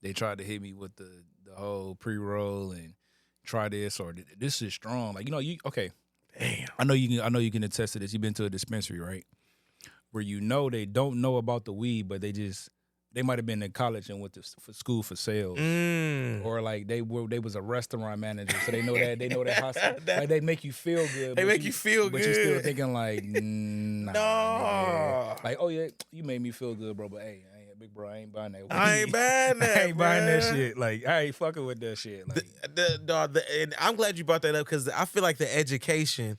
they tried to hit me with the whole pre-roll and try this or this is strong. Like, you okay. Damn. I know you can attest to this. You've been to a dispensary, right? Where they don't know about the weed, but they might have been in college and went to for school for sales, or like they was a restaurant manager, so they know that hustle. Like they make you feel good. They make you feel good, but you're still thinking like, nah. No. Like, oh yeah, you made me feel good, bro. But hey, big bro, I ain't buying that. I ain't buying that. I ain't buying that shit. Like, I ain't fucking with that shit. Like, and I'm glad you brought that up because I feel like the education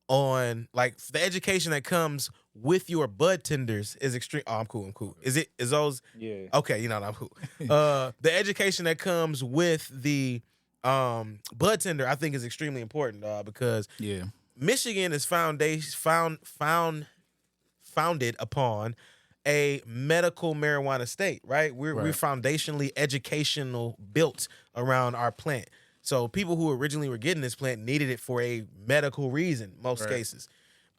on like the education that comes with your bud tenders is extreme. Oh, I'm cool. Is those? Yeah. Okay, I'm cool. The education that comes with the bud tender, I think, is extremely important because Michigan is founded upon a medical marijuana state, right? We're foundationally educational built around our plant. So people who originally were getting this plant needed it for a medical reason, most cases.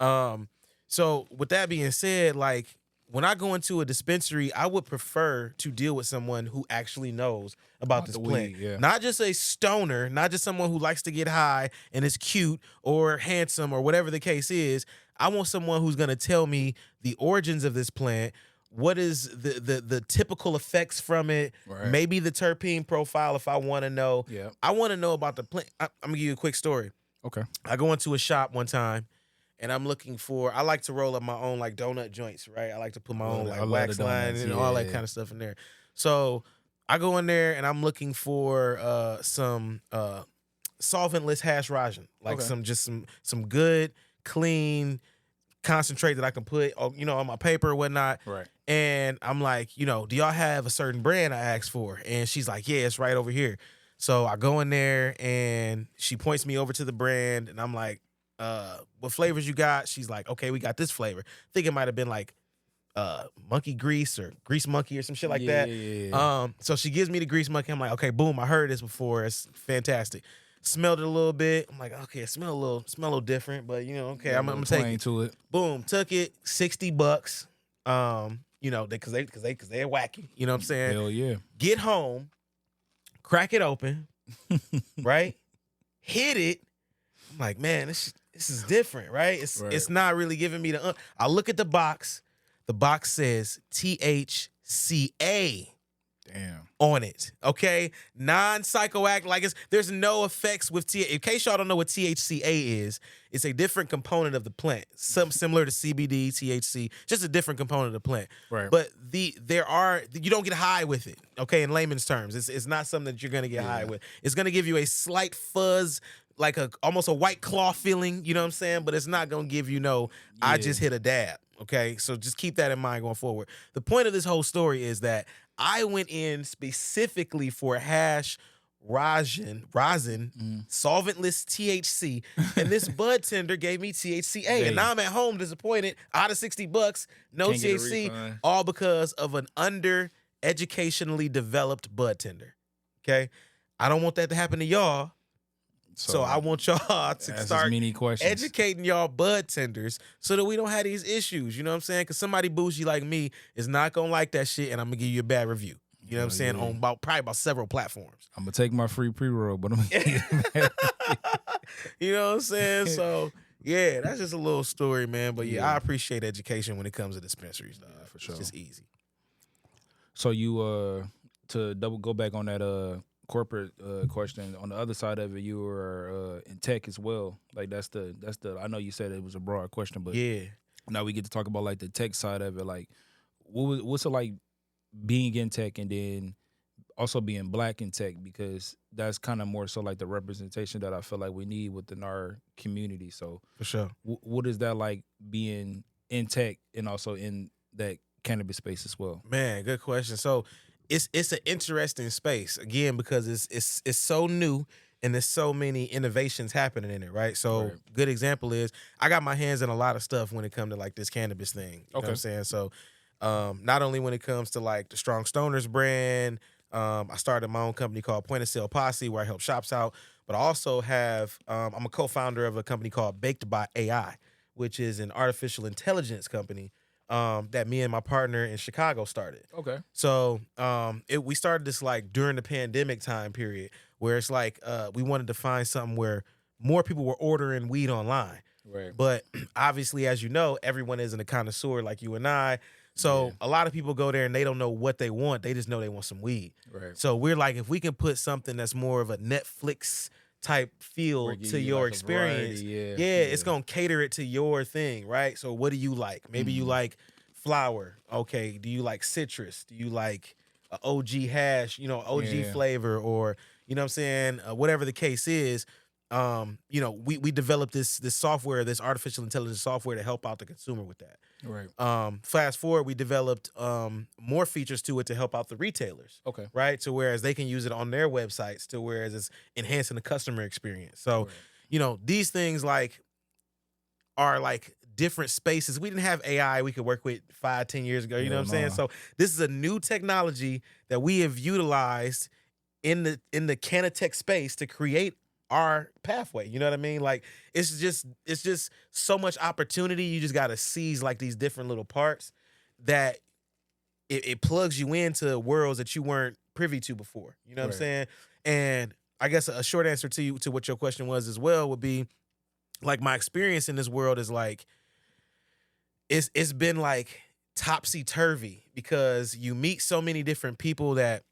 So with that being said, like when I go into a dispensary, I would prefer to deal with someone who actually knows about this plant. Weed, Not just a stoner, not just someone who likes to get high and is cute or handsome or whatever the case is. I want someone who's going to tell me the origins of this plant, what is the typical effects from it, maybe the terpene profile if I want to know. Yeah. I want to know about the plant. I'm going to give you a quick story. Okay. I go into a shop one time and I'm looking for, I like to roll up my own like donut joints, right? I like to put my own like wax line and all that kind of stuff in there. So I go in there and I'm looking for some solventless hash rosin, like some good, clean concentrate that I can put, on my paper or whatnot. Right. And I'm like, do y'all have a certain brand I asked for? And she's like, yeah, it's right over here. So I go in there and she points me over to the brand and I'm like, what flavors you got? She's like, okay, we got this flavor. I think it might have been like monkey grease or grease monkey or some shit like that. Yeah. So she gives me the grease monkey. I'm like, okay, boom, I heard this before. It's fantastic. Smelled it a little bit. I'm like, okay, it smell a little different, but okay, I'm gonna take it. To it. Boom, took it, $60. Because they're wacky. You know what I'm saying? Hell yeah. Get home, crack it open, right? Hit it. I'm like, man, this is different, right? It's not really giving me the. I look at the box. The box says THCA. Damn. On it, okay? Non-psychoactive, like there's no effects with THCA. In case y'all don't know what THCA is, it's a different component of the plant. Something similar to CBD, THC, just a different component of the plant. Right. But you don't get high with it, okay? In layman's terms, it's not something that you're gonna get high with. It's gonna give you a slight fuzz, like almost a white claw feeling, you know what I'm saying? But it's not gonna give you I just hit a dab. Okay, so just keep that in mind going forward. The point of this whole story is that I went in specifically for hash rosin, solventless THC, and this bud tender gave me THCA. And now I'm at home disappointed, out of $60, no Can't get a THC, refund. all because of an under-educationally developed bud tender. Okay? I don't want that to happen to y'all. So I want y'all to start educating y'all bud tenders so that we don't have these issues. You know what I'm saying? Because somebody bougie like me is not going to like that shit, and I'm going to give you a bad review. You know what I'm saying? On probably about several platforms. I'm going to take my free pre-roll, but I'm You know what I'm saying? So, yeah, that's just a little story, man. But, I appreciate education when it comes to dispensaries, dog. For sure. It's just easy. So you, to go back on that corporate question, on the other side of it, you were in tech as well. Like that's the I know you said it was a broad question, but now we get to talk about like the tech side of it. Like what's it like being in tech and then also being black in tech, because that's kind of more so like the representation that I feel like we need within our community. So for sure, what is that like being in tech and also in that cannabis space as well? Man, good question. So it's an interesting space, again, because it's so new and there's so many innovations happening in it, right? So good example is I got my hands in a lot of stuff when it comes to like this cannabis thing. You know what I'm saying? So not only when it comes to like the Strong Stoners brand, I started my own company called Point of Sale Posse where I help shops out, but I also have I'm a co-founder of a company called Baked by AI, which is an artificial intelligence company that me and my partner in Chicago started. Okay. So we started this like during the pandemic time period where it's like we wanted to find something where more people were ordering weed online. Right. But obviously, as you know, everyone isn't a connoisseur like you and I. So a lot of people go there and they don't know what they want. They just know they want some weed. Right. So we're like, if we can put something that's more of a Netflix type feel to your like experience, variety, it's gonna cater it to your thing, right? So what do you like? Maybe you like flower. Okay. Do you like citrus? Do you like a OG hash? OG flavor, or you know what I'm saying? Whatever the case is. We developed this software, this artificial intelligence software to help out the consumer with that. Right. Fast forward, we developed more features to it to help out the retailers. Okay. Right. To whereas they can use it on their websites, to whereas it's enhancing the customer experience. So, these things are like different spaces. We didn't have AI we could work with 5-10 years ago. You know what I'm saying? So this is a new technology that we have utilized in the Cannatech space to create our pathway. You know what I mean? Like it's just so much opportunity. You just gotta seize like these different little parts that it plugs you into worlds that you weren't privy to before. You know what I'm saying? And I guess a short answer to what your question was as well would be like my experience in this world is like it's been like topsy-turvy because you meet so many different people that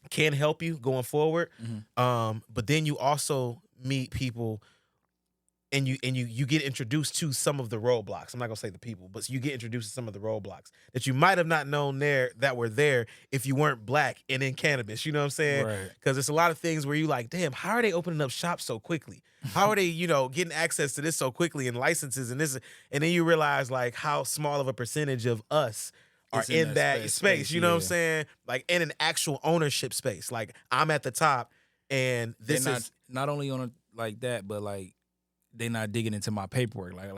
can help you going forward. But then you also meet people and you get introduced to some of the roadblocks. I'm not gonna say the people, but you get introduced to some of the roadblocks that you might have not known that were there if you weren't black and in cannabis. You know what I'm saying? Because it's a lot of things where you like, damn, how are they opening up shops so quickly? How are they, getting access to this so quickly and licenses and this? And then you realize like how small of a percentage of us are in that space, you know what I'm saying? Like in an actual ownership space. Like I'm at the top and this is not only on like that, but like they not digging into my paperwork. Like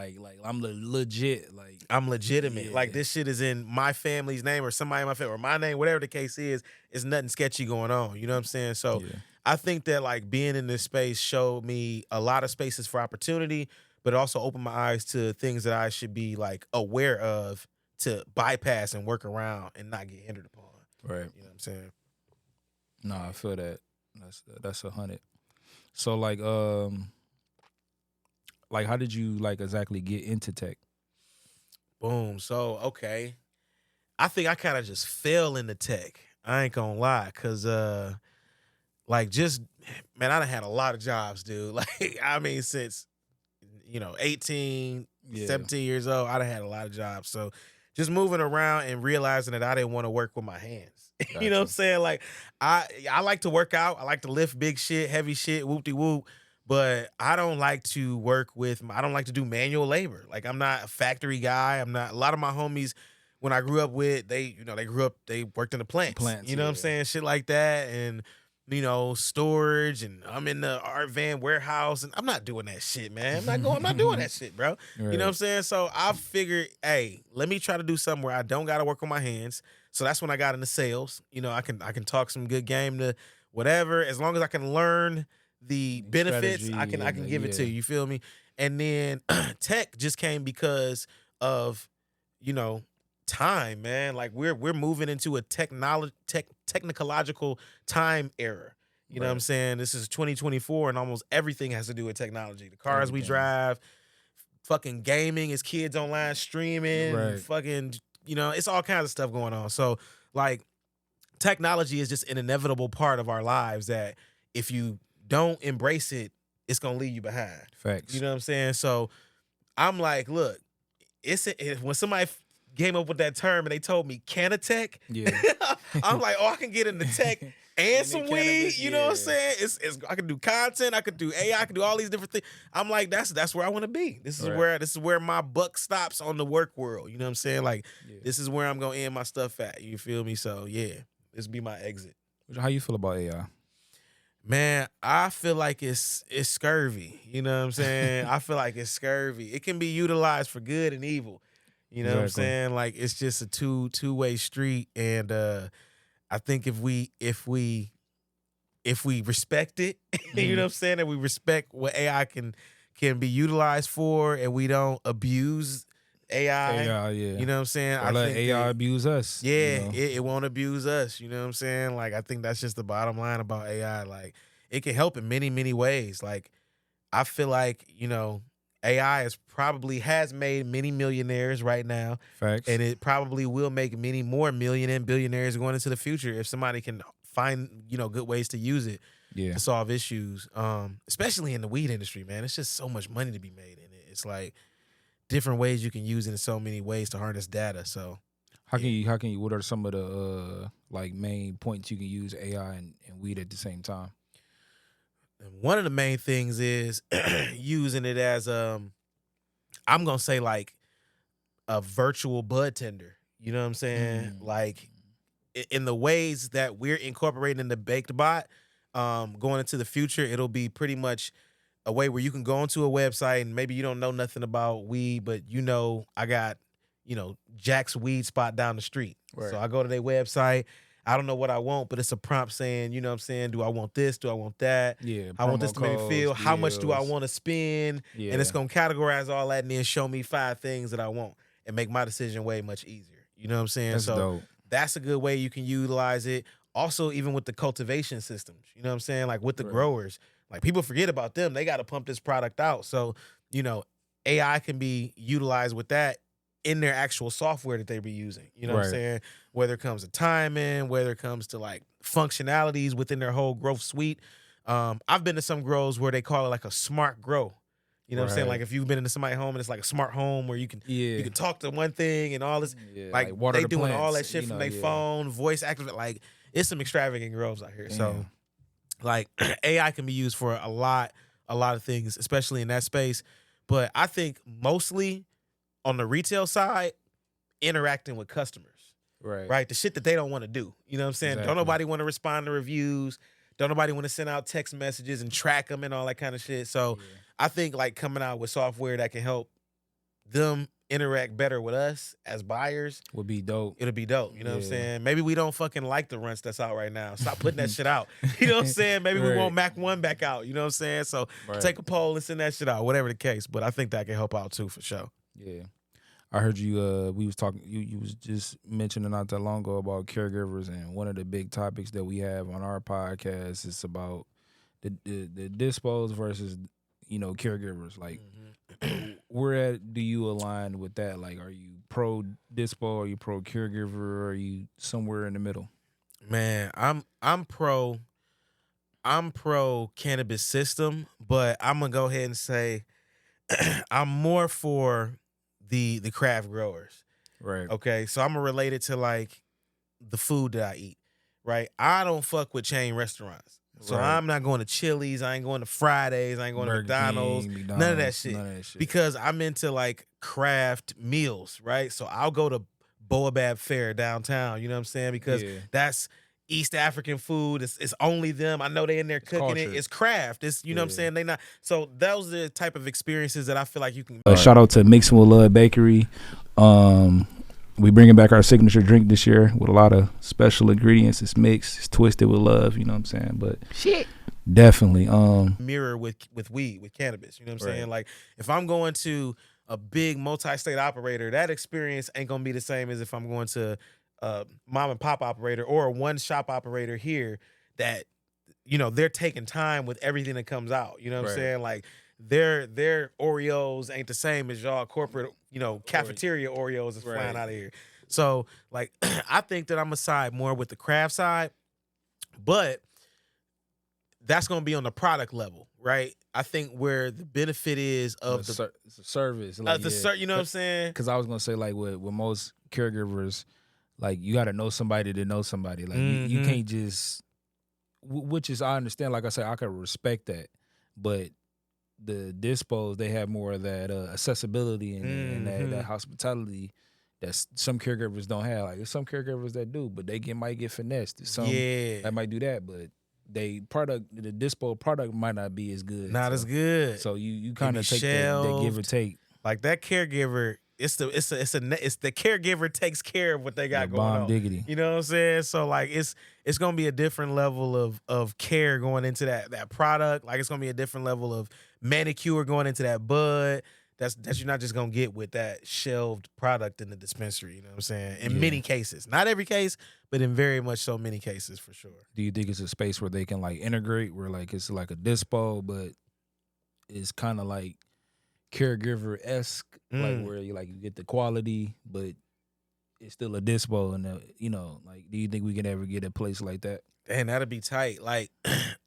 I'm legit. Like I'm legitimate. Like this shit is in my family's name or somebody in my family or my name, whatever the case is, it's nothing sketchy going on. You know what I'm saying? So I think that like being in this space showed me a lot of spaces for opportunity, but it also opened my eyes to things that I should be like aware of to bypass and work around and not get hindered upon. Right. You know what I'm saying? No, I feel that. That's 100. So like how did you like exactly get into tech? Boom. So okay. I think I kind of just fell into tech. I ain't gonna lie. Cause I done had a lot of jobs, dude. Like, I mean, since 18, 17 years old, I done had a lot of jobs. So just moving around and realizing that I didn't want to work with my hands. Gotcha. You know what I'm saying? Like I like to work out. I like to lift big shit, heavy shit, whoop-de-whoop. But I don't like to I don't like to do manual labor. Like I'm not a factory guy. I'm not. A lot of my homies when I grew up with, they worked in the plants. You know what I'm saying? Shit like that. And storage, and I'm in the art van warehouse, and I'm not doing that shit, man. I'm not doing that shit, bro. Right. You know what I'm saying? So I figured, hey, let me try to do something where I don't gotta work on my hands. So that's when I got into sales. I can talk some good game to whatever, as long as I can learn the benefits, I can give it to you. You feel me? And then tech just came because of time, man. Like we're moving into a technological time era. You know what I'm saying? This is 2024 and almost everything has to do with technology. The cars we drive, fucking gaming, is kids online streaming, fucking, it's all kinds of stuff going on. So like technology is just an inevitable part of our lives that if you don't embrace it, it's going to leave you behind. Facts. You know what I'm saying? So I'm like, look, when somebody came up with that term and they told me Cannatech, I'm like, I can get into tech and some weed. You know what I'm saying? I can do content, I could do AI, I could do all these different things. I'm like, that's where I want to be. This is where my buck stops on the work world. You know what I'm saying? Like, this is where I'm gonna end my stuff at. You feel me? So this be my exit. How you feel about AI? Man, I feel like it's scurvy. You know what I'm saying? I feel like it's scurvy. It can be utilized for good and evil. You know what I'm saying? Like it's just a two-way street, and I think if we respect it, you know what I'm saying, and we respect what AI can be utilized for, and we don't abuse AI, yeah. You know what I'm saying? Or let AI abuse us. Yeah, it won't abuse us. You know what I'm saying? Like, I think that's just the bottom line about AI. Like, it can help in many, many ways. Like, I feel like, AI has made many millionaires right now. Facts. And it probably will make many more million and billionaires going into the future if somebody can find, good ways to use it to solve issues. Especially in the weed industry, man. It's just so much money to be made in it. It's like different ways you can use it in so many ways to harness data. So how can you what are some of the main points you can use AI and weed at the same time? One of the main things is using it as I'm gonna say like a virtual budtender. You know what I'm saying? Like in the ways that we're incorporating in the baked bot, going into the future, it'll be pretty much a way where you can go onto a website and maybe you don't know nothing about weed, but I got, Jack's weed spot down the street. Right. So I go to their website. I don't know what I want, but it's a prompt saying, you know what I'm saying? Do I want this? Do I want that? Yeah. I want this to make me feel. How much do I want to spend? Yeah. And it's going to categorize all that and then show me 5 things that I want and make my decision way much easier. You know what I'm saying? That's dope. That's a good way you can utilize it. Also, even with the cultivation systems, you know what I'm saying? Like with the growers, like people forget about them. They got to pump this product out. So, AI can be utilized with that in their actual software that they be using. You know what I'm saying? Whether it comes to timing, whether it comes to like functionalities within their whole growth suite. I've been to some grows where they call it like a smart grow. You know what I'm saying? Like if you've been into somebody's home and it's like a smart home where you can talk to one thing and all this. Yeah, like water they doing plants, all that shit from their phone, voice activate. Like it's some extravagant grows out here. Damn. So like AI can be used for a lot of things, especially in that space. But I think mostly on the retail side, interacting with customers. Right. The shit that they don't want to do. You know what I'm saying? Exactly. Don't nobody want to respond to reviews. Don't nobody want to send out text messages and track them and all that kind of shit. So I think like coming out with software that can help them interact better with us as buyers would be dope. It'll be dope. You know what I'm saying? Maybe we don't fucking like the runts that's out right now. Stop putting that shit out. You know what I'm saying? Maybe we want Mac 1 back out. You know what I'm saying? So take a poll and send that shit out, whatever the case. But I think that can help out too for sure. Yeah. I heard you, we was talking, you was just mentioning not that long ago about caregivers, and one of the big topics that we have on our podcast is about the dispos versus, caregivers. Like, where do you align with that? Like, are you pro dispo? Are you pro caregiver? Or are you somewhere in the middle? Man, I'm pro cannabis system, but I'm gonna go ahead and say I'm more for the craft growers. Right. Okay. So I'm gonna relate it to like the food that I eat. Right. I don't fuck with chain restaurants. So I'm not going to Chili's. I ain't going to Fridays. I ain't going to McDonald's. None of that shit. Because I'm into like craft meals. Right. So I'll go to Boabab Fair downtown. You know what I'm saying? Because that's East African food. It's only them. I know they in there cooking it. It's craft. It's what I'm saying. They not. So those are the type of experiences that I feel like you can. Shout out to Mixing with Love Bakery. We bringing back our signature drink this year with a lot of special ingredients. It's mixed. It's twisted with love. You know what I'm saying? But shit, definitely. Mirror with weed, with cannabis. You know what I'm saying? Like if I'm going to a big multi-state operator, that experience ain't gonna be the same as if I'm going to mom and pop operator or a one shop operator here that, they're taking time with everything that comes out. You know what I'm saying? Like their Oreos ain't the same as y'all corporate, cafeteria Oreos is flying out of here. So like, I think that I'm a side more with the craft side, but that's going to be on the product level, right? I think where the benefit is of the service, like, you know what I'm saying? Because I was going to say like with most caregivers, like you got to know somebody to know somebody. Like you can't just, which is, I understand. Like I said, I could respect that, but the dispos, they have more of that accessibility and that hospitality that some caregivers don't have. Like there's some caregivers that do, but they might get finessed. There's some that might do that, but the dispo product might not be as good. Not as good. So you kind of take that give or take. Like that caregiver. It's the caregiver takes care of what they got going on. Diggity. You know what I'm saying? So like it's gonna be a different level of care going into that product. Like it's gonna be a different level of manicure going into that bud. that you're not just gonna get with that shelved product in the dispensary. You know what I'm saying? In many cases, not every case, but in very much so many cases for sure. Do you think it's a space where they can like integrate, where like it's like a dispo, but it's kind of like caregiver-esque, like where you get the quality, but it's still a dispo, and like, do you think we can ever get a place like that? And that'd be tight. Like,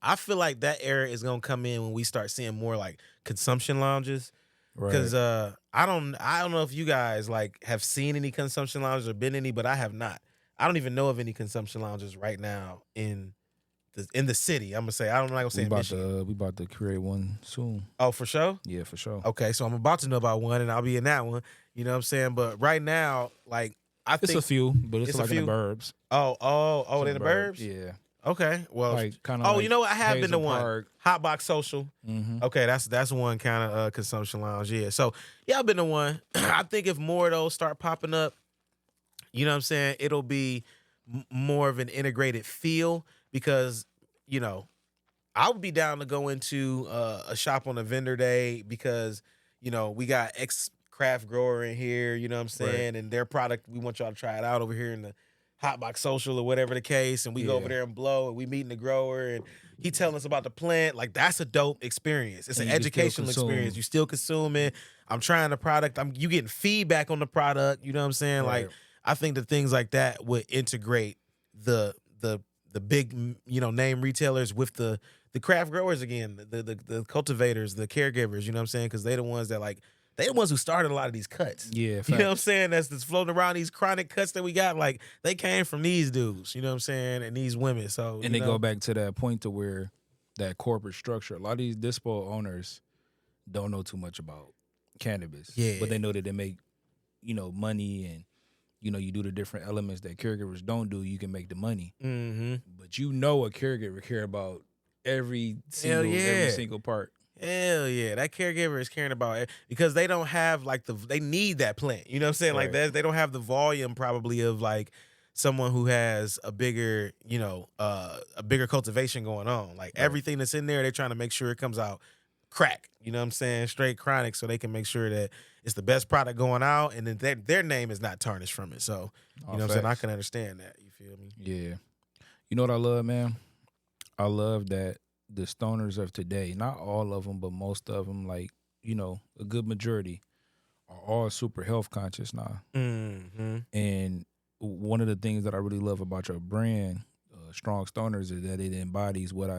I feel like that era is gonna come in when we start seeing more like consumption lounges. Because I don't know if you guys like have seen any consumption lounges or been any, but I have not. I don't even know of any consumption lounges right now in the city. I'm gonna say I don't know. I'm saying we about to create one soon. Oh, for sure. Yeah, for sure. Okay, so I'm about to know about one, and I'll be in that one. You know what I'm saying? But right now, like I think it's a few, but it's like in the burbs. Oh, in the burbs. Yeah. Okay, well, like, kind of. You know what? I have been to one. Park. Hotbox Social. Mm-hmm. Okay, that's one kind of consumption lounge. Yeah, so yeah, I've been to one. I think if more of those start popping up, you know what I'm saying, it'll be more of an integrated feel because I would be down to go into a shop on a vendor day because we got X craft grower in here. You know what I'm saying, right. And their product, we want y'all to try it out over here in the Hotbox Social or whatever the case, and we go over there and blow, and we meeting the grower, and he telling us about the plant. Like, that's a dope experience. It's an educational experience. You still consuming. I'm trying the product. You getting feedback on the product. You know what I'm saying? Right. Like, I think that things like that would integrate the big name retailers with the craft growers again, the cultivators, the caregivers. You know what I'm saying? Because they the ones that they the ones who started a lot of these cuts. Yeah, facts. You know what I'm saying? That's floating around, these chronic cuts that we got. Like, they came from these dudes, you know what I'm saying, and these women. So and they go back to that point to where that corporate structure. A lot of these dispo owners don't know too much about cannabis. Yeah, but they know that they make money, and you do the different elements that caregivers don't do. You can make the money. Mm-hmm. But a caregiver care about every single part. Hell yeah, that caregiver is caring about it because they don't have they need that plant. You know what I'm saying? Right. Like that, they don't have the volume probably of like someone who has a bigger, a bigger cultivation going on. Like everything that's in there, they're trying to make sure it comes out crack. You know what I'm saying? Straight chronic, so they can make sure that it's the best product going out, and then their name is not tarnished from it. So what I'm saying? I can understand that. You feel me? Yeah. You know what I love, man? I love that the stoners of today, not all of them, but most of them, like, a good majority, are all super health conscious now. Mm-hmm. And one of the things that I really love about your brand, Strong Stoners, is that it embodies what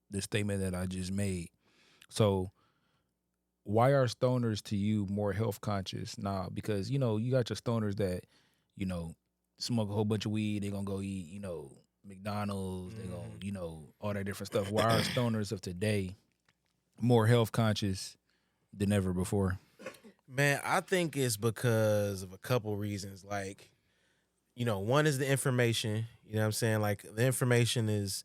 the statement that I just made. So why are stoners to you more health conscious now? Because, you got your stoners that, smoke a whole bunch of weed, they're going to go eat, McDonald's, they go, all that different stuff. Why are stoners of today more health conscious than ever before? Man, I think it's because of a couple reasons. Like, one is the information. You know what I'm saying? Like, the information is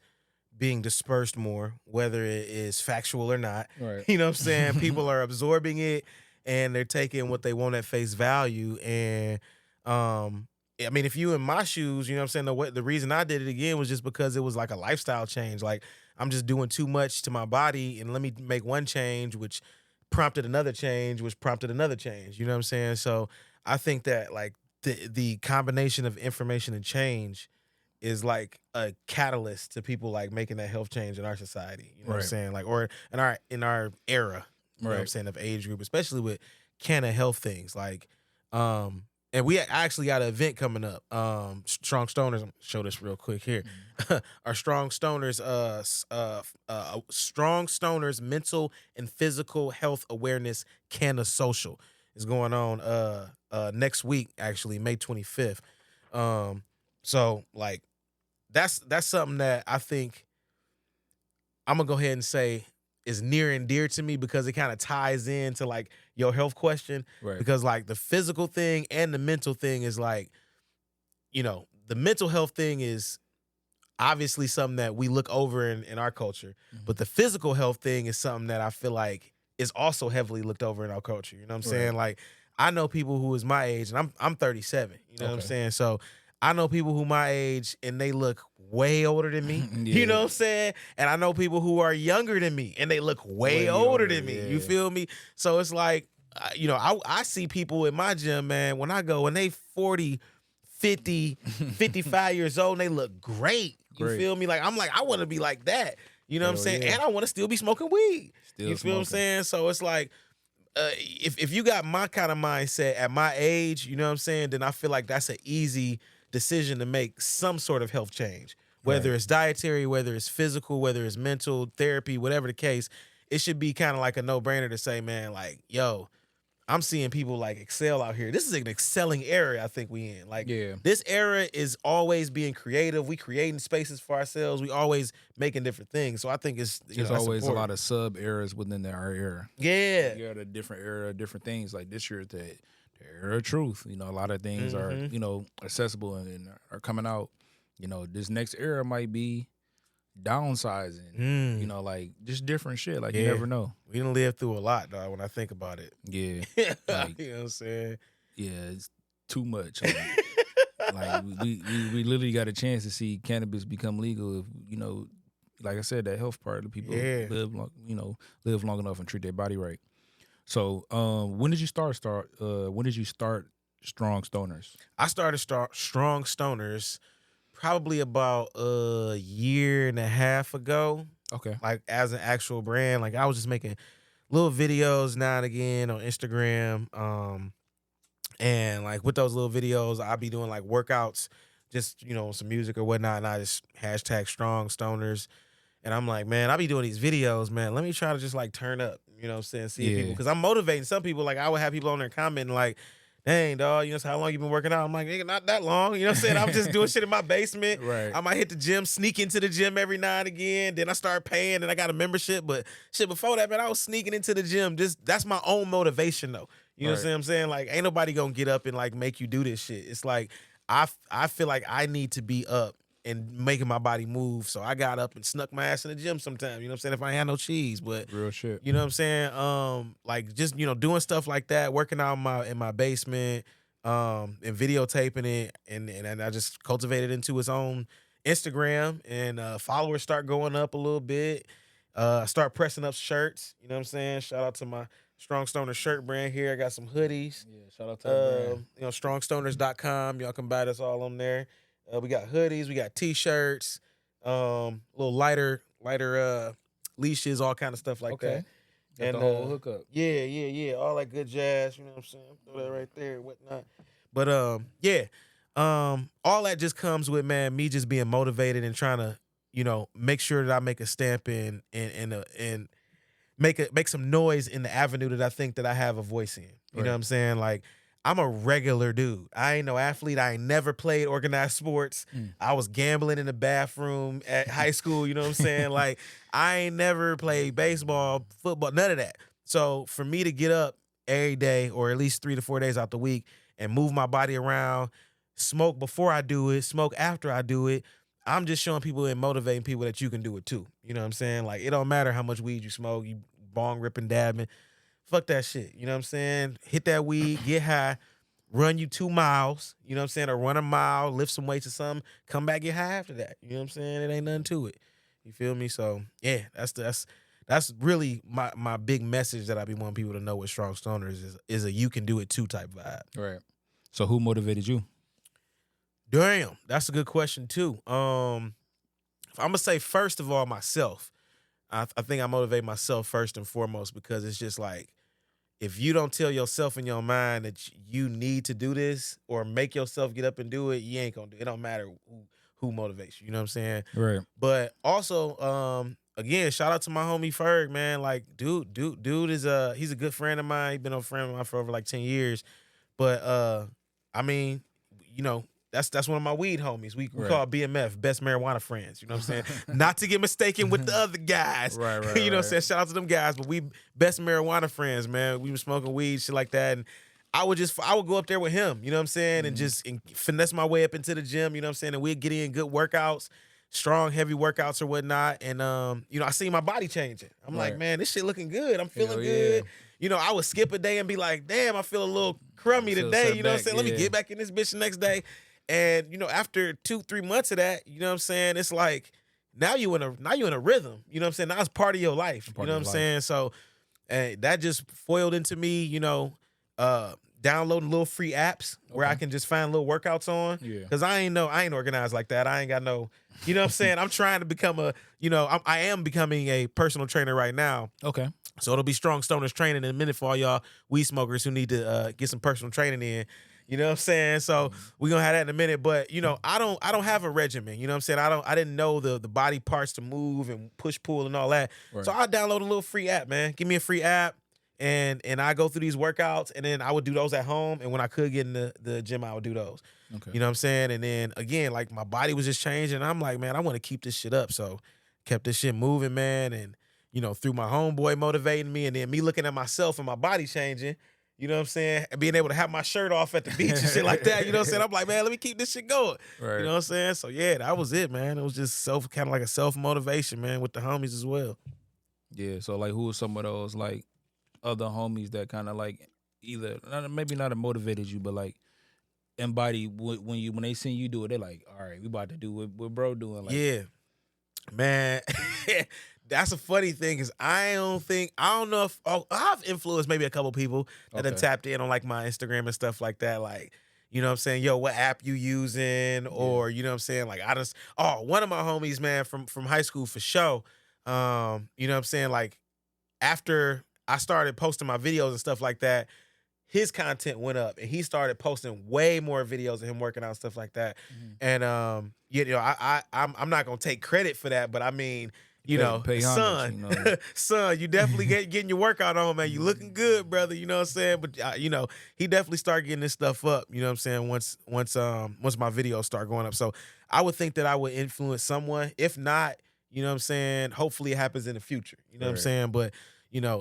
being dispersed more, whether it is factual or not. Right. You know what I'm saying? People are absorbing it, and they're taking what they want at face value. And I mean, if you in my shoes, you know what I'm saying, the reason I did it again was just because it was like a lifestyle change. Like, I'm just doing too much to my body, and let me make one change, which prompted another change, which prompted another change. You know what I'm saying? So I think that like the combination of information and change is like a catalyst to people like making that health change in our society. You know what I'm saying? Like, or in our era, you know what I'm saying, of age group, especially with canna health things. Like, and we actually got an event coming up. Strong Stoners, I'm gonna show this real quick here. Our Strong Stoners, Strong Stoners Mental and Physical Health Awareness Canna Social is going on next week, actually, May 25th. So like that's something that I think I'm gonna go ahead and say is near and dear to me because it kind of ties into like your health question. Right. Because like the physical thing and the mental thing is like, the mental health thing is obviously something that we look over in our culture, but the physical health thing is something that I feel like is also heavily looked over in our culture. You know what I'm saying? Like, I know people who is my age, and I'm 37. You know what I'm saying? So I know people who my age and they look way older than me. You know what I'm saying? And I know people who are younger than me and they look way older than me. You feel me? So it's like I see people in my gym, man, when I go and they 40, 50, 55 years old and they look great. You feel me? Like, I'm like, I want to be like that. You know what I'm saying? Yeah. And I want to still be smoking weed. Still you feel what I'm smoking. saying? So it's like, if you got my kind of mindset at my age, you know what I'm saying, then I feel like that's an easy decision to make some sort of health change. Whether it's dietary, whether it's physical, whether it's mental, therapy, whatever the case, it should be kind of like a no-brainer to say, man, like, yo, I'm seeing people like excel out here. This is an excelling era I think we in. Like, this era is always being creative. We creating spaces for ourselves. We always making different things. So I think it's there's always a lot of sub eras within our era. Yeah. You got a different era, different things. Like this year, the era of truth. You know, a lot of things are, you know, accessible and are coming out. You know, this next era might be downsizing. You know, like just different shit. Like you never know. We done lived through a lot, dog, when I think about it. Yeah. Like, you know what I'm saying? Yeah, it's too much. Like we literally got a chance to see cannabis become legal if, you know, like I said, that health part of the people live long enough and treat their body right. So when did you start Strong Stoners? I started Strong Stoners probably about a year and a half ago. Okay. Like as an actual brand. Like I was just making little videos now and again on Instagram. And like with those little videos, I'll be doing like workouts, just, you know, some music or whatnot. And I just hashtag Strong Stoners. And I'm like, man, I'll be doing these videos, man. Let me try to just like turn up, you know what I'm saying? See people. Because I'm motivating some people. Like I would have people on there commenting like, dang, dog, you know how long you been working out? I'm like, nigga, not that long. You know what I'm saying? I'm just doing shit in my basement. Right. I might hit the gym, sneak into the gym every now and again. Then I start paying and I got a membership. But shit, before that, man, I was sneaking into the gym. That's my own motivation, though. You know what I'm saying? Like, ain't nobody gonna get up and like make you do this shit. It's like, I feel like I need to be up and making my body move. So I got up and snuck my ass in the gym sometimes. You know what I'm saying? If I ain't had no cheese, but real shit. You know what I'm saying? Like just, you know, doing stuff like that, working out in my basement, and videotaping it, and I just cultivated into its own Instagram, and followers start going up a little bit. I start pressing up shirts. You know what I'm saying? Shout out to my Strong Stoner shirt brand here. I got some hoodies. Yeah, shout out to the brand. You know, strongstoners.com. Y'all can buy this all on there. We got hoodies, we got t-shirts, little lighter leashes, all kind of stuff like that. Got And the whole hookup. Yeah, all that good jazz, you know what I'm saying? Throw that right there and whatnot. But all that just comes with, man, me just being motivated and trying to, you know, make sure that I make a stamp and make some noise in the avenue that I think that I have a voice in. You know what I'm saying? Like, I'm a regular dude. I ain't no athlete. I ain't never played organized sports. I was gambling in the bathroom at high school. You know what I'm saying? Like, I ain't never played baseball, football, none of that. So for me to get up every day, or at least 3 to 4 days out the week, and move my body around, smoke before I do it, smoke after I do it, I'm just showing people and motivating people that you can do it too. You know what I'm saying? Like, it don't matter how much weed you smoke, you bong ripping, dabbing. Fuck that shit. You know what I'm saying? Hit that weed, get high, run you 2 miles, you know what I'm saying? Or run a mile, lift some weights or something, come back, get high after that. You know what I'm saying? It ain't nothing to it. You feel me? So yeah, that's really my big message that I be wanting people to know with Strong Stoners is a you can do it too type vibe. Right. So who motivated you? Damn, that's a good question too. I'm gonna say first of all myself. I think I motivate myself first and foremost, because it's just like, if you don't tell yourself in your mind that you need to do this or make yourself get up and do it, you ain't gonna do it. It don't matter who motivates you. You know what I'm saying? Right. But also, again, shout out to my homie Ferg, man. Like, dude is he's a good friend of mine. He's been a friend of mine for over like 10 years. But I mean, you know, that's one of my weed homies. We call BMF, Best Marijuana Friends. You know what I'm saying? Not to get mistaken with the other guys. Right. You know what I'm saying? Shout out to them guys. But we Best Marijuana Friends, man. We been smoking weed, shit like that. And I would go up there with him, you know what I'm saying? And just finesse my way up into the gym, you know what I'm saying? And we'd get in good workouts, strong, heavy workouts or whatnot. And, you know, I see my body changing. I'm like, man, this shit looking good. I'm feeling good. You know, I would skip a day and be like, damn, I feel a little crummy today. You know what I'm saying? Let me get back in this bitch the next day. And, you know, after 2-3 months of that, you know what I'm saying? It's like, now you in a rhythm. You know what I'm saying? Now it's part of your life. You know what I'm saying? So And that just foiled into me, downloading little free apps where I can just find little workouts on. Yeah. Cause I ain't organized like that. I ain't got no, you know what I'm saying? I'm trying to become I am becoming a personal trainer right now. Okay. So it'll be Strong Stoners training in a minute for all y'all weed smokers who need to get some personal training in. You know what I'm saying? So we're gonna have that in a minute. But I don't have a regimen. You know what I'm saying? I didn't know the body parts to move and push, pull, and all that. Right. So I download a little free app, man. Give me a free app. And I go through these workouts, and then I would do those at home. And when I could get in the gym, I would do those. Okay. You know what I'm saying? And then again, like my body was just changing. And I'm like, man, I want to keep this shit up. So kept this shit moving, man. And through my homeboy motivating me, and then me looking at myself and my body changing. You know what I'm saying? And being able to have my shirt off at the beach and shit like that. You know what I'm saying? I'm like, man, let me keep this shit going. Right. You know what I'm saying? So yeah, that was it, man. It was just kind of like a self-motivation, man, with the homies as well. Yeah. So like, who are some of those like other homies that kind of like either maybe not motivated you, but like embody when they see you do it, they're like, all right, we about to do what bro doing. Like, Yeah, man. That's a funny thing is I don't know if I've influenced maybe a couple people that have tapped in on like my Instagram and stuff like that. Like, you know what I'm saying? Yo, what app you using? Or, you know what I'm saying? Like one of my homies, man, from high school for sure. You know what I'm saying? Like after I started posting my videos and stuff like that, his content went up and he started posting way more videos of him working out and stuff like that. And I'm not gonna take credit for that, but I mean, pay homage, son, you definitely getting your workout on, man. You looking good, brother. You know what I'm saying? But he definitely started getting this stuff up. You know what I'm saying? Once my videos start going up, so I would think that I would influence someone. If not, you know what I'm saying? Hopefully, it happens in the future. You know what I'm saying? But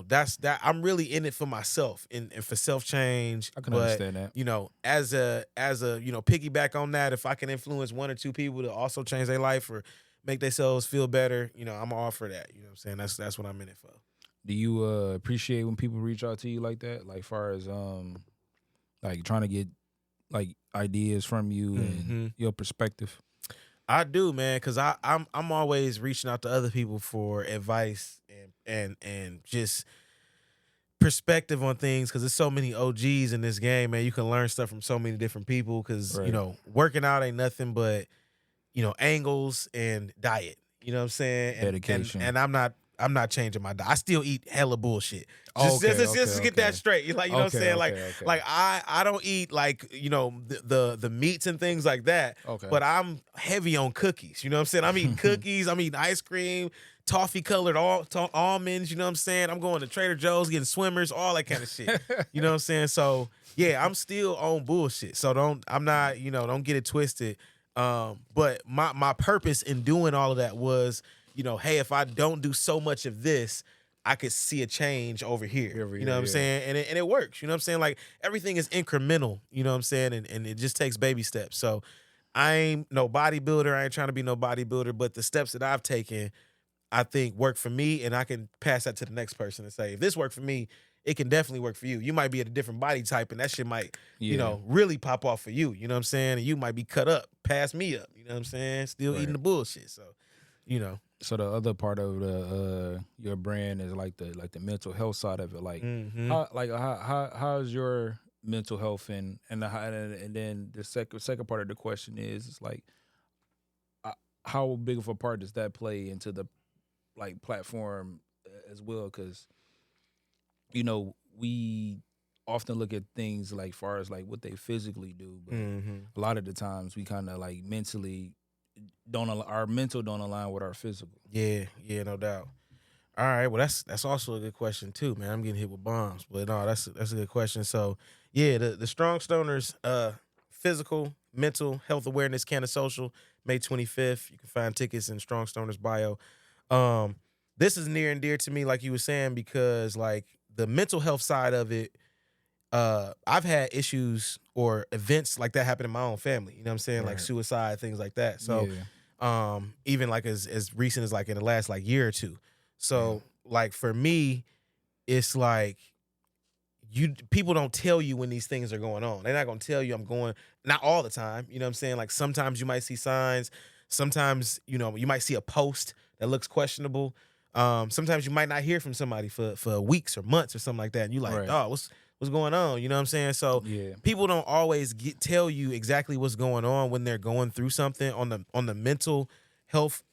that's that. I'm really in it for myself and for self change. I can understand that. As a piggyback on that, if I can influence one or two people to also change their life or make themselves feel better, I'm all for that. You know what I'm saying? That's what I'm in it for. Do you appreciate when people reach out to you like that? Like far as like trying to get like ideas from you and your perspective? I do, man, because I'm always reaching out to other people for advice and just perspective on things, because there's so many OGs in this game, man. You can learn stuff from so many different people, because working out ain't nothing but angles and diet. You know what I'm saying? Dedication. And I'm not changing my diet. I still eat hella bullshit. Just to get that straight. You know what I'm saying? Like I don't eat like, the meats and things like that. Okay. But I'm heavy on cookies. You know what I'm saying? I'm eating cookies, I'm eating ice cream, toffee colored almonds, you know what I'm saying? I'm going to Trader Joe's getting swimmers, all that kind of shit. You know what I'm saying? So yeah, I'm still on bullshit. So don't get it twisted. But my purpose in doing all of that was, hey, if I don't do so much of this, I could see a change over here. You know what I'm saying? And it works. You know what I'm saying? Like everything is incremental, you know what I'm saying? And it just takes baby steps. So I ain't no bodybuilder. I ain't trying to be no bodybuilder, but the steps that I've taken, I think work for me, and I can pass that to the next person and say, if this worked for me, it can definitely work for you. You might be at a different body type, and that shit might, really pop off for you. You know what I'm saying? And you might be cut up, pass me up. You know what I'm saying? Still eating the bullshit. So, So the other part of the your brand is like the mental health side of it. Like, how's your mental health and then the second part of the question is like, how big of a part does that play into the like platform as well? Because we often look at things like far as like what they physically do, but a lot of the times we kind of like mentally our mental don't align with our physical. Yeah, no doubt. All right, well that's also a good question too, man. I'm getting hit with bombs, but no, that's a good question. So yeah, the Strong Stoners physical, mental health awareness Connoisseurship, May 25th. You can find tickets in Strong Stoners bio. This is near and dear to me, like you were saying, because like the mental health side of it, I've had issues or events like that happen in my own family. You know what I'm saying? Like suicide, things like that. So even like as recent as like in the last like year or two. So like for me, it's like people don't tell you when these things are going on. They're not gonna tell you not all the time. You know what I'm saying? Like sometimes you might see signs. Sometimes, you might see a post that looks questionable. Sometimes you might not hear from somebody for weeks or months or something like that. And you like, oh, what's going on? You know what I'm saying? So people don't always tell you exactly what's going on when they're going through something on the mental health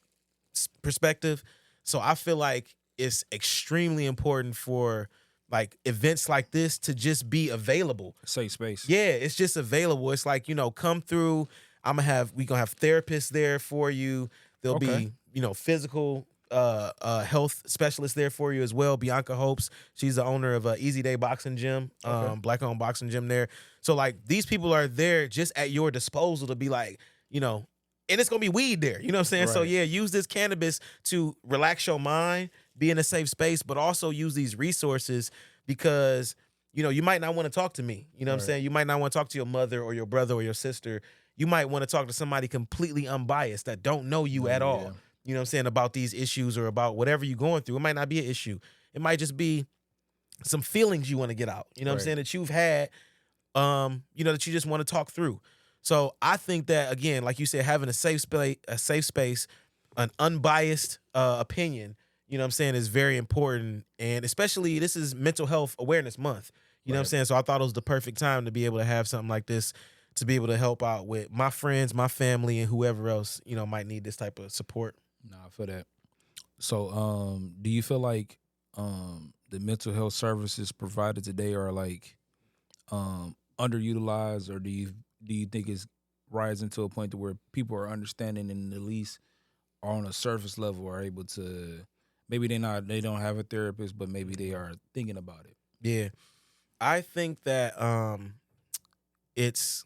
perspective. So I feel like it's extremely important for like events like this to just be available. Safe space. Yeah, it's just available. It's like, come through. We gonna have therapists there for you. There'll be, physical health specialists there for you as well. Bianca Hopes, she's the owner of Easy Day Boxing Gym, Black-owned boxing gym there. So like these people are there just at your disposal to be like, and it's gonna be weed there. You know what I'm saying? Right. So yeah, use this cannabis to relax your mind, be in a safe space, but also use these resources because, you might not want to talk to me. You know what I'm saying? You might not want to talk to your mother or your brother or your sister. You might want to talk to somebody completely unbiased that don't know you at all. You know what I'm saying? About these issues or about whatever you're going through. It might not be an issue. It might just be some feelings you want to get out. You know what I'm saying? That you've had, that you just want to talk through. So I think that, again, like you said, having a safe space, an unbiased opinion, you know what I'm saying, is very important. And especially this is Mental Health Awareness Month. You know what I'm saying? So I thought it was the perfect time to be able to have something like this to be able to help out with my friends, my family, and whoever else, might need this type of support. Nah, I feel that. So do you feel like the mental health services provided today are like underutilized, or do you think it's rising to a point to where people are understanding and at least are on a surface level are able to, maybe they don't have a therapist, but maybe they are thinking about it? Yeah. I think that it's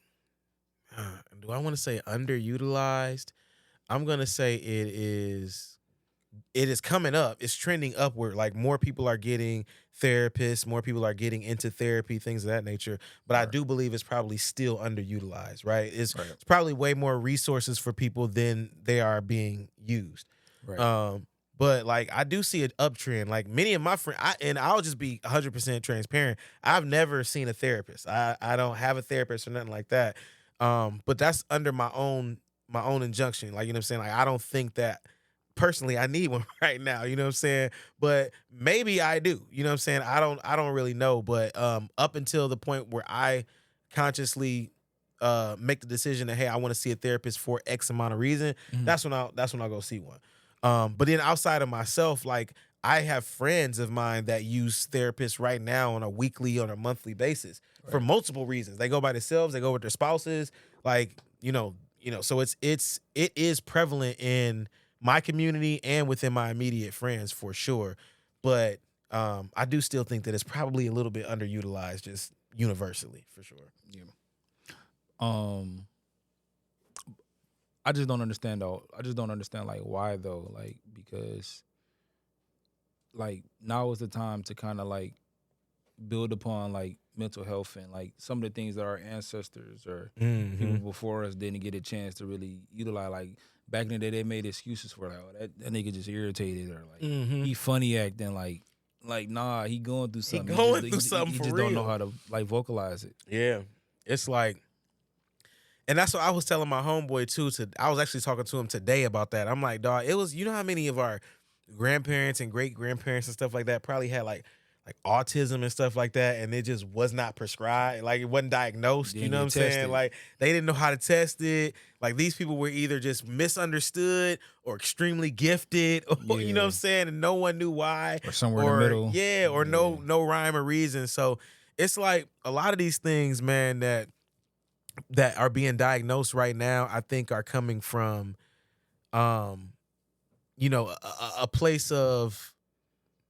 do I want to say underutilized? I'm going to say it is coming up. It's trending upward. Like more people are getting therapists, more people are getting into therapy, things of that nature. But I do believe it's probably still underutilized, right? It's probably way more resources for people than they are being used. Right. But like I do see an uptrend. Like many of my friends, and I'll just be 100% transparent. I've never seen a therapist. I don't have a therapist or nothing like that. But that's under my own injunction. Like, you know what I'm saying? Like I don't think that personally I need one right now, you know what I'm saying? But maybe I do. You know what I'm saying? I don't really know, but up until the point where I consciously make the decision that hey, I want to see a therapist for X amount of reason, that's when I'll go see one. But then outside of myself, like I have friends of mine that use therapists right now on a weekly, on a monthly basis for multiple reasons. They go by themselves, they go with their spouses, like, so it is prevalent in my community and within my immediate friends for sure. But I do still think that it's probably a little bit underutilized just universally for sure. Yeah. I just don't understand though. I just don't understand like why though. Like because like now is the time to kind of like build upon like mental health and like some of the things that our ancestors or people before us didn't get a chance to really utilize. Like back in the day, they made excuses for like, oh, that nigga just irritated or like he funny acting like nah, he going through something. He just don't know how to like vocalize it. Yeah, it's like. And that's what I was telling my homeboy too. I was actually talking to him today about that. I'm like, dog, it was, how many of our grandparents and great grandparents and stuff like that probably had like autism and stuff like that, and it just was not prescribed. Like it wasn't diagnosed. You know what I'm saying? Like they didn't know how to test it. Like these people were either just misunderstood or extremely gifted, or you know what I'm saying, and no one knew why. Or somewhere in the middle. Yeah, or no rhyme or reason. So it's like a lot of these things, man, that are being diagnosed right now, I think are coming from, a place of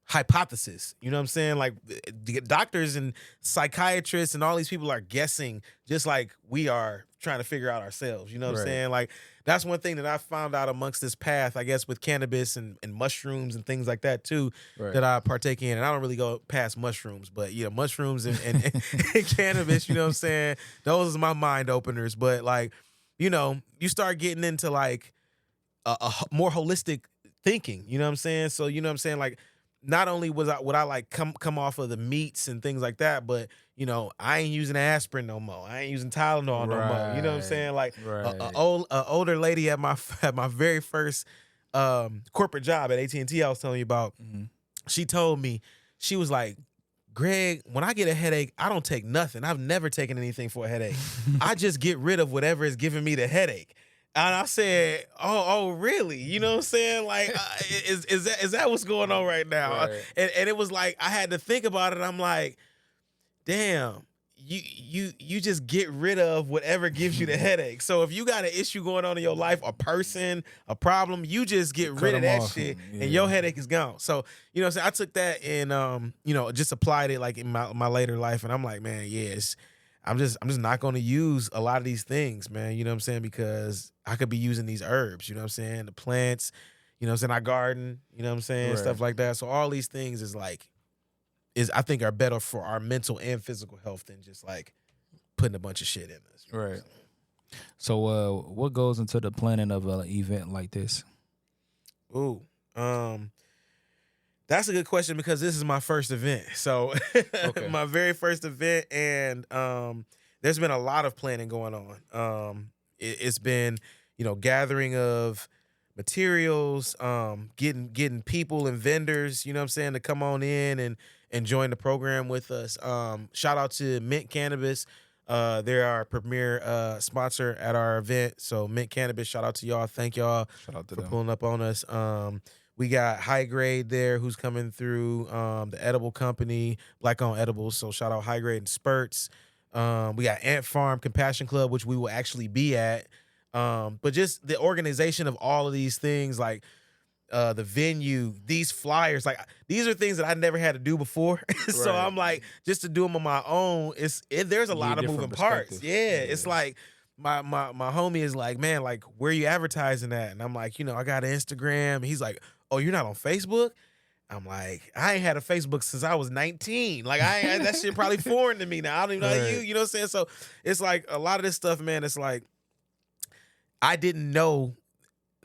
hypothesis. You know what I'm saying? Like the doctors and psychiatrists and all these people are guessing just like we are trying to figure out ourselves. You know what I'm saying? Like that's one thing that I found out amongst this path, I guess, with cannabis and mushrooms and things like that too, that I partake in. And I don't really go past mushrooms, but mushrooms and cannabis, you know what I'm saying? Those are my mind openers. But like, you start getting into like a more holistic thinking, you know what I'm saying? So, you know what I'm saying? Like, not only would I like come off of the meats and things like that, but I ain't using aspirin no more. I ain't using Tylenol no more. You know what I'm saying? Like a older lady at my very first corporate job at AT&T I was telling you about, she told me, she was like, Greg, when I get a headache, I don't take nothing. I've never taken anything for a headache. I just get rid of whatever is giving me the headache. And I said, oh, really? You know what I'm saying? Like, is that what's going on right now? Right. And it was like, I had to think about it. I'm like, damn, you just get rid of whatever gives you the headache. So if you got an issue going on in your life, a person, a problem, you just get rid of that shit, and your headache is gone. So, you know what I'm saying? I took that and, you know, just applied it like in my later life. And I'm like, man, yes. I'm just not going to use a lot of these things, man. You know what I'm saying? Because I could be using these herbs, you know what I'm saying? The plants, you know what I'm saying? I garden, you know what I'm saying? Right. Stuff like that. So all these things I think are better for our mental and physical health than just like putting a bunch of shit in us. Right. So what goes into the planning of an event like this? Ooh. That's a good question because this is my first event. So Okay. my very first event, and there's been a lot of planning going on. It's been, you know, gathering of materials, getting people and vendors, you know what I'm saying, to come on in and join the program with us. Shout out to Mint Cannabis. They're our premier sponsor at our event. So Mint Cannabis, shout out to y'all. Thank y'all Shout out to for them. pulling up on us. We got High Grade there who's coming through, the edible company, Black Owned Edibles. So shout out High Grade and Spurts. We got Ant Farm Compassion Club, which we will actually be at. But just the organization of all of these things, like the venue, these flyers, like these are things that I never had to do before. So Right. I'm like, just to do them on my own, there's a lot of moving parts. Yeah, it's like my homie is like, man, like where you advertising at? And I'm like, you know, I got an Instagram. He's like, oh, you're not on Facebook? I'm like, I ain't had a Facebook since I was 19. Like that shit probably foreign to me now. I don't even know how you know what I'm saying? So it's like a lot of this stuff, man, it's like I didn't know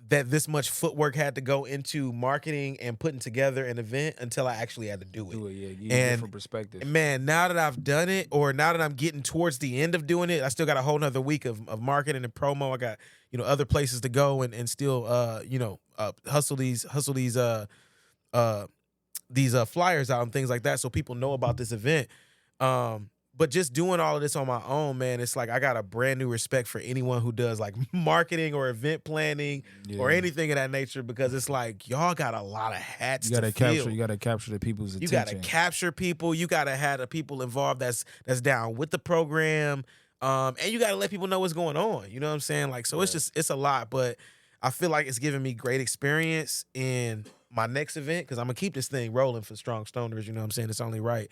that this much footwork had to go into marketing and putting together an event until I actually had to do it. Yeah, give you And different perspective. man, now that I've done it, or now that I'm getting towards the end of doing it, I still got a whole nother week of marketing and promo. I got, you know, other places to go and still you know, hustle these flyers out and things like that so people know about this event. But just doing all of this on my own, man, it's like I got a brand new respect for anyone who does like marketing or event planning or anything of that nature, because it's like y'all got a lot of hats to fill. You gotta capture the people's attention. You gotta capture people. You gotta have the people involved that's down with the program. And you gotta let people know what's going on. You know what I'm saying? Like, so it's a lot, but I feel like it's giving me great experience in my next event because I'm gonna keep this thing rolling for Strong Stoners. You know what I'm saying? It's only right.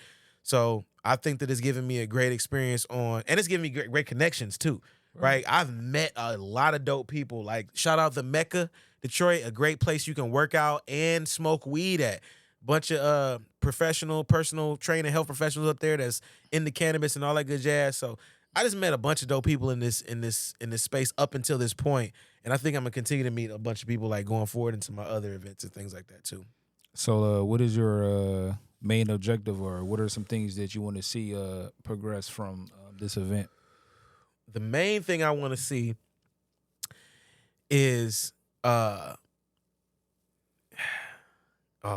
So I think that it's giving me a great experience and it's giving me great connections too, right? I've met a lot of dope people. Like shout out the Mecca, Detroit, a great place you can work out and smoke weed at. Bunch of personal training, health professionals up there that's into cannabis and all that good jazz. So I just met a bunch of dope people in this space up until this point, and I think I'm gonna continue to meet a bunch of people like going forward into my other events and things like that too. So what is your main objective, or what are some things that you want to see progress from this event? The main thing I want to see is oh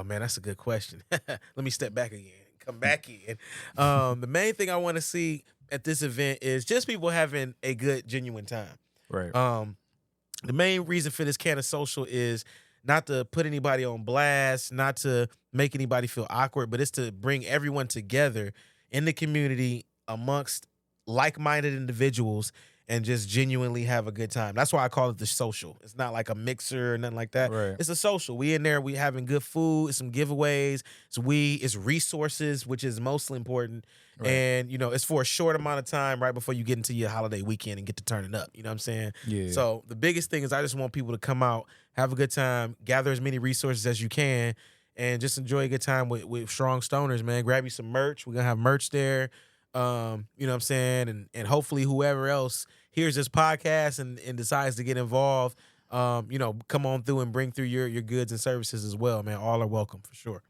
man, that's a good question. Let me step back again, come back in. The main thing I want to see at this event is just people having a good, genuine time. Right. The main reason for this kind of social is not to put anybody on blast, not to make anybody feel awkward, but it's to bring everyone together in the community amongst like-minded individuals and just genuinely have a good time. That's why I call it the social. It's not like a mixer or nothing like that. Right. It's a social. We in there, we having good food, some giveaways, it's resources, which is mostly important. Right. And, you know, it's for a short amount of time right before you get into your holiday weekend and get to turning up. You know what I'm saying? Yeah. So the biggest thing is I just want people to come out, have a good time, gather as many resources as you can, and just enjoy a good time with Strong Stoners, man. Grab you some merch. We're going to have merch there. You know what I'm saying? And hopefully whoever else hears this podcast and decides to get involved, you know, come on through and bring through your goods and services as well, man. All are welcome for sure.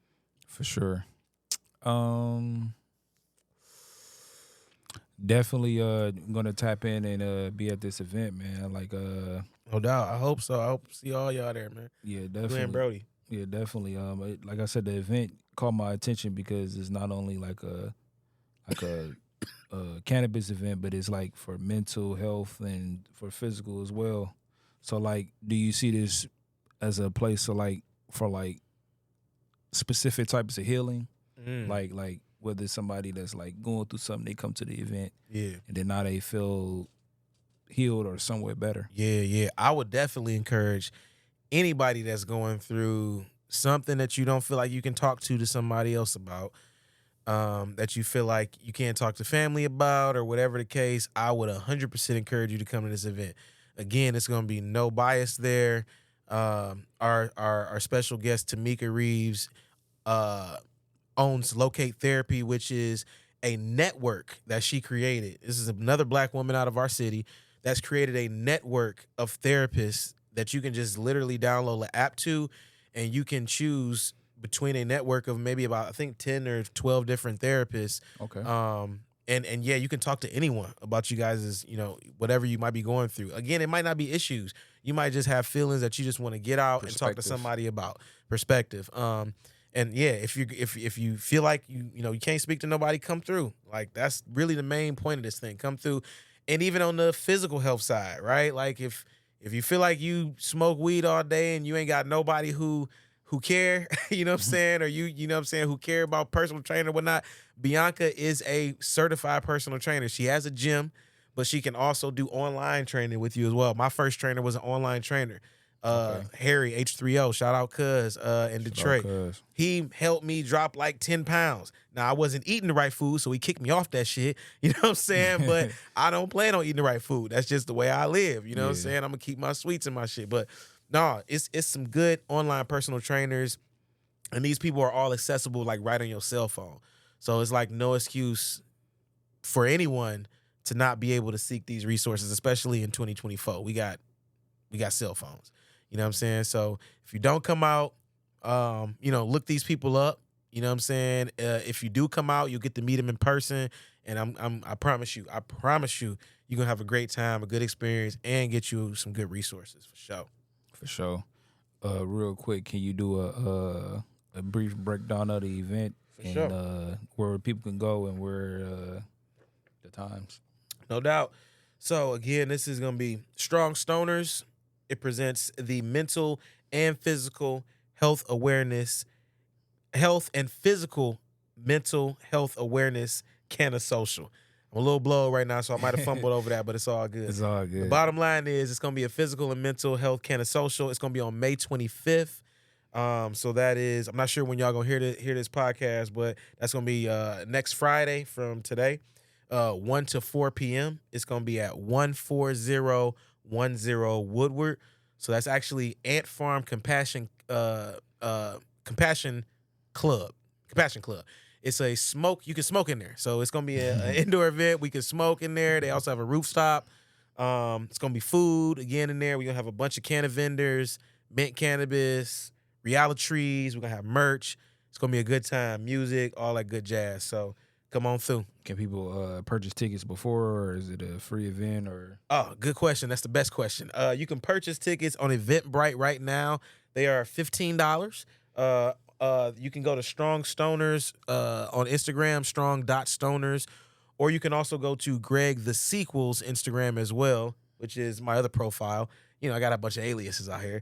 For sure. Definitely gonna tap in and be at this event, man. Like No doubt. I hope so. I hope to see all y'all there, man. yeah, You definitely. and Brody. Yeah, definitely. Like I said, the event caught my attention because it's not only like a cannabis event, but it's like for mental health and for physical as well. So like, do you see this as a place for like specific types of healing? Like whether somebody that's like going through something, they come to the event, Yeah, and then now they feel healed or somewhere better. yeah. I would definitely encourage anybody that's going through something that you don't feel like you can talk to somebody else about, that you feel like you can't talk to family about or whatever the case. I would 100% encourage you to come to this event. Again, it's going to be no bias there. Our special guest Tamika Reeves owns Locate Therapy, which is a network that she created. This is another Black woman out of our city that's created a network of therapists that you can just literally download the app to, and you can choose between a network of maybe about, I think, 10 or 12 different therapists. Okay. And yeah, you can talk to anyone about you guys' whatever you might be going through. Again, it might not be issues. You might just have feelings that you just want to get out and talk to somebody about. Perspective. And yeah, if you feel like you can't speak to nobody, come through. Like, that's really the main point of this thing. Come through. And even on the physical health side, right? Like if you feel like you smoke weed all day and you ain't got nobody who care, you know what I'm saying? Or you know what I'm saying, who care about personal training or whatnot, Bianca is a certified personal trainer. She has a gym, but she can also do online training with you as well. My first trainer was an online trainer. Harry H3O, shout out Cuz in Detroit. He helped me drop like 10 pounds. Now, I wasn't eating the right food, so he kicked me off that shit. You know what I'm saying? But I don't plan on eating the right food. That's just the way I live. You know what I'm saying? I'm gonna keep my sweets in my shit. But no, it's some good online personal trainers, and these people are all accessible, like right on your cell phone. So it's like no excuse for anyone to not be able to seek these resources, especially in 2024. We got cell phones. You know what I'm saying? So if you don't come out, look these people up. You know what I'm saying? If you do come out, you'll get to meet them in person. And I promise you, you're gonna have a great time, a good experience, and get you some good resources for sure. For sure. Real quick, can you do a brief breakdown of the event where people can go and where the times? No doubt. So again, this is gonna be Strong Stoners. It presents the mental and physical health and physical mental health awareness Connoisseurship. I'm a little blown right now, so I might have fumbled over that, but it's all good. It's all good. The bottom line is it's going to be a physical and mental health Connoisseurship. It's going to be on May 25th. So that is, I'm not sure when y'all going to hear this podcast, but that's going to be next Friday from today, 1 to 4 p.m. It's going to be at 14010 Woodward. So that's actually Ant Farm Compassion Club. It's a smoke. You can smoke in there. So it's going to be an indoor event. We can smoke in there. They also have a rooftop. It's going to be food again in there. We're going to have a bunch of canna vendors, mint cannabis, realities. We're going to have merch. It's going to be a good time. Music, all that good jazz. So come on through. Can people purchase tickets before, or is it a free event? Or Oh, good question. That's the best question. You can purchase tickets on Eventbrite right now. They are $15. You can go to Strong Stoners on Instagram, strong.stoners, or you can also go to Greg the Sequel's Instagram as well, which is my other profile. I got a bunch of aliases out here.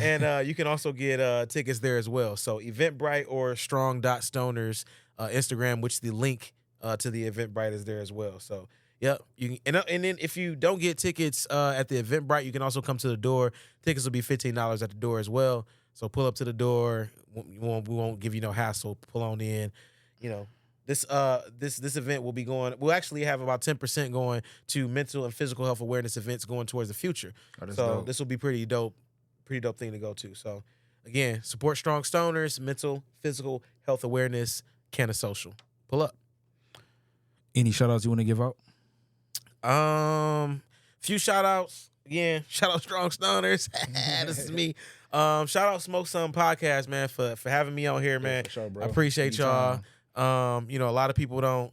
And you can also get tickets there as well. So Eventbrite or strong.stoners Instagram, which the link to the Eventbrite is there as well. So, yep. You can, and then if you don't get tickets at the Eventbrite, you can also come to the door. Tickets will be $15 at the door as well. So pull up to the door. We won't give you no hassle. Pull on in. This event will be going. We'll actually have about 10% going to mental and physical health awareness events going towards the future. So dope. This will be pretty dope thing to go to. So again, support Strong Stoners, mental, physical health awareness, Connoisseurship. Pull up. Any shout outs you want to give out? Few shout outs. Again, shout out Strong Stoners. This is me. Shout out Smoke Some Podcast, man, for having me on here, man. For sure, bro. I appreciate y'all. A lot of people don't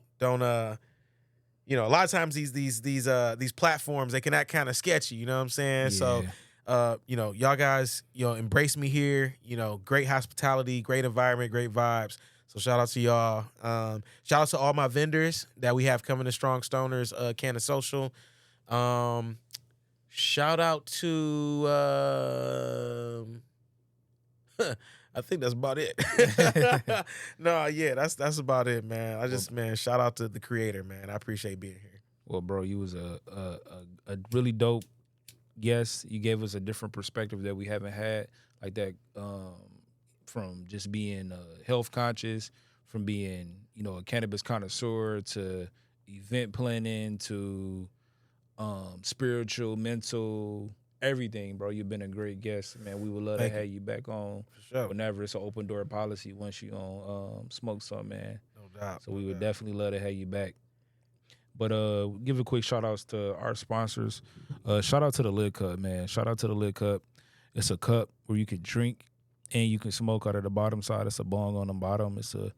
you know, a lot of times these platforms, they can act kind of sketchy, you know what I'm saying? Yeah. So, you know, y'all guys, you know, embrace me here, you know, great hospitality, great environment, great vibes. So shout out to y'all. Shout out to all my vendors that we have coming to Strong Stoners, Connoisseurship. Shout out to, I think that's about it. No, yeah, that's about it, man. Man, shout out to the creator, man. I appreciate being here. Well, bro, you was a really dope guest. You gave us a different perspective that we haven't had, like that, from just being health conscious, from being, you know, a cannabis connoisseur, to event planning, to spiritual, mental, everything, bro. You've been a great guest, man. We would love to have you back on whenever it's an open door policy once you on Smoke Some, man. No doubt. So we would definitely love to have you back. But give a quick shout outs to our sponsors. Shout out to the Lid Cup, man. Shout out to the Lid Cup. It's a cup where you can drink and you can smoke out of the bottom side. It's a bong on the bottom. It's a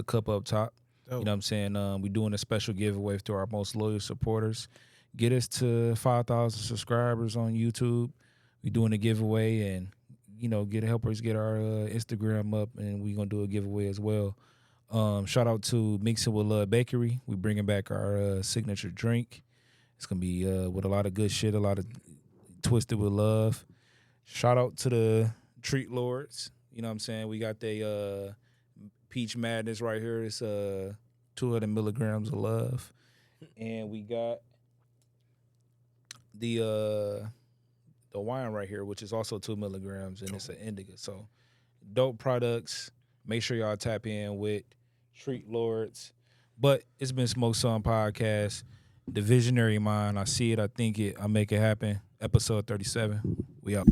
cup up top. You know what I'm saying? We're doing a special giveaway to our most loyal supporters. Get us to 5,000 subscribers on YouTube. We're doing a giveaway, and, you know, help us get our Instagram up, and we're going to do a giveaway as well. Shout out to Mixing with Love Bakery. We're bringing back our signature drink. It's going to be with a lot of good shit, a lot of twisted with love. Shout out to the Treat Lords. You know what I'm saying? We got the Peach Madness right here. It's 200 milligrams of love. And we got the wine right here, which is also 2 milligrams, and it's an indica. So dope products. Make sure y'all tap in with Treat Lords. But it's been Smoke Some Podcast. The visionary mind. I see it. I think it. I make it happen. Episode 37. We out.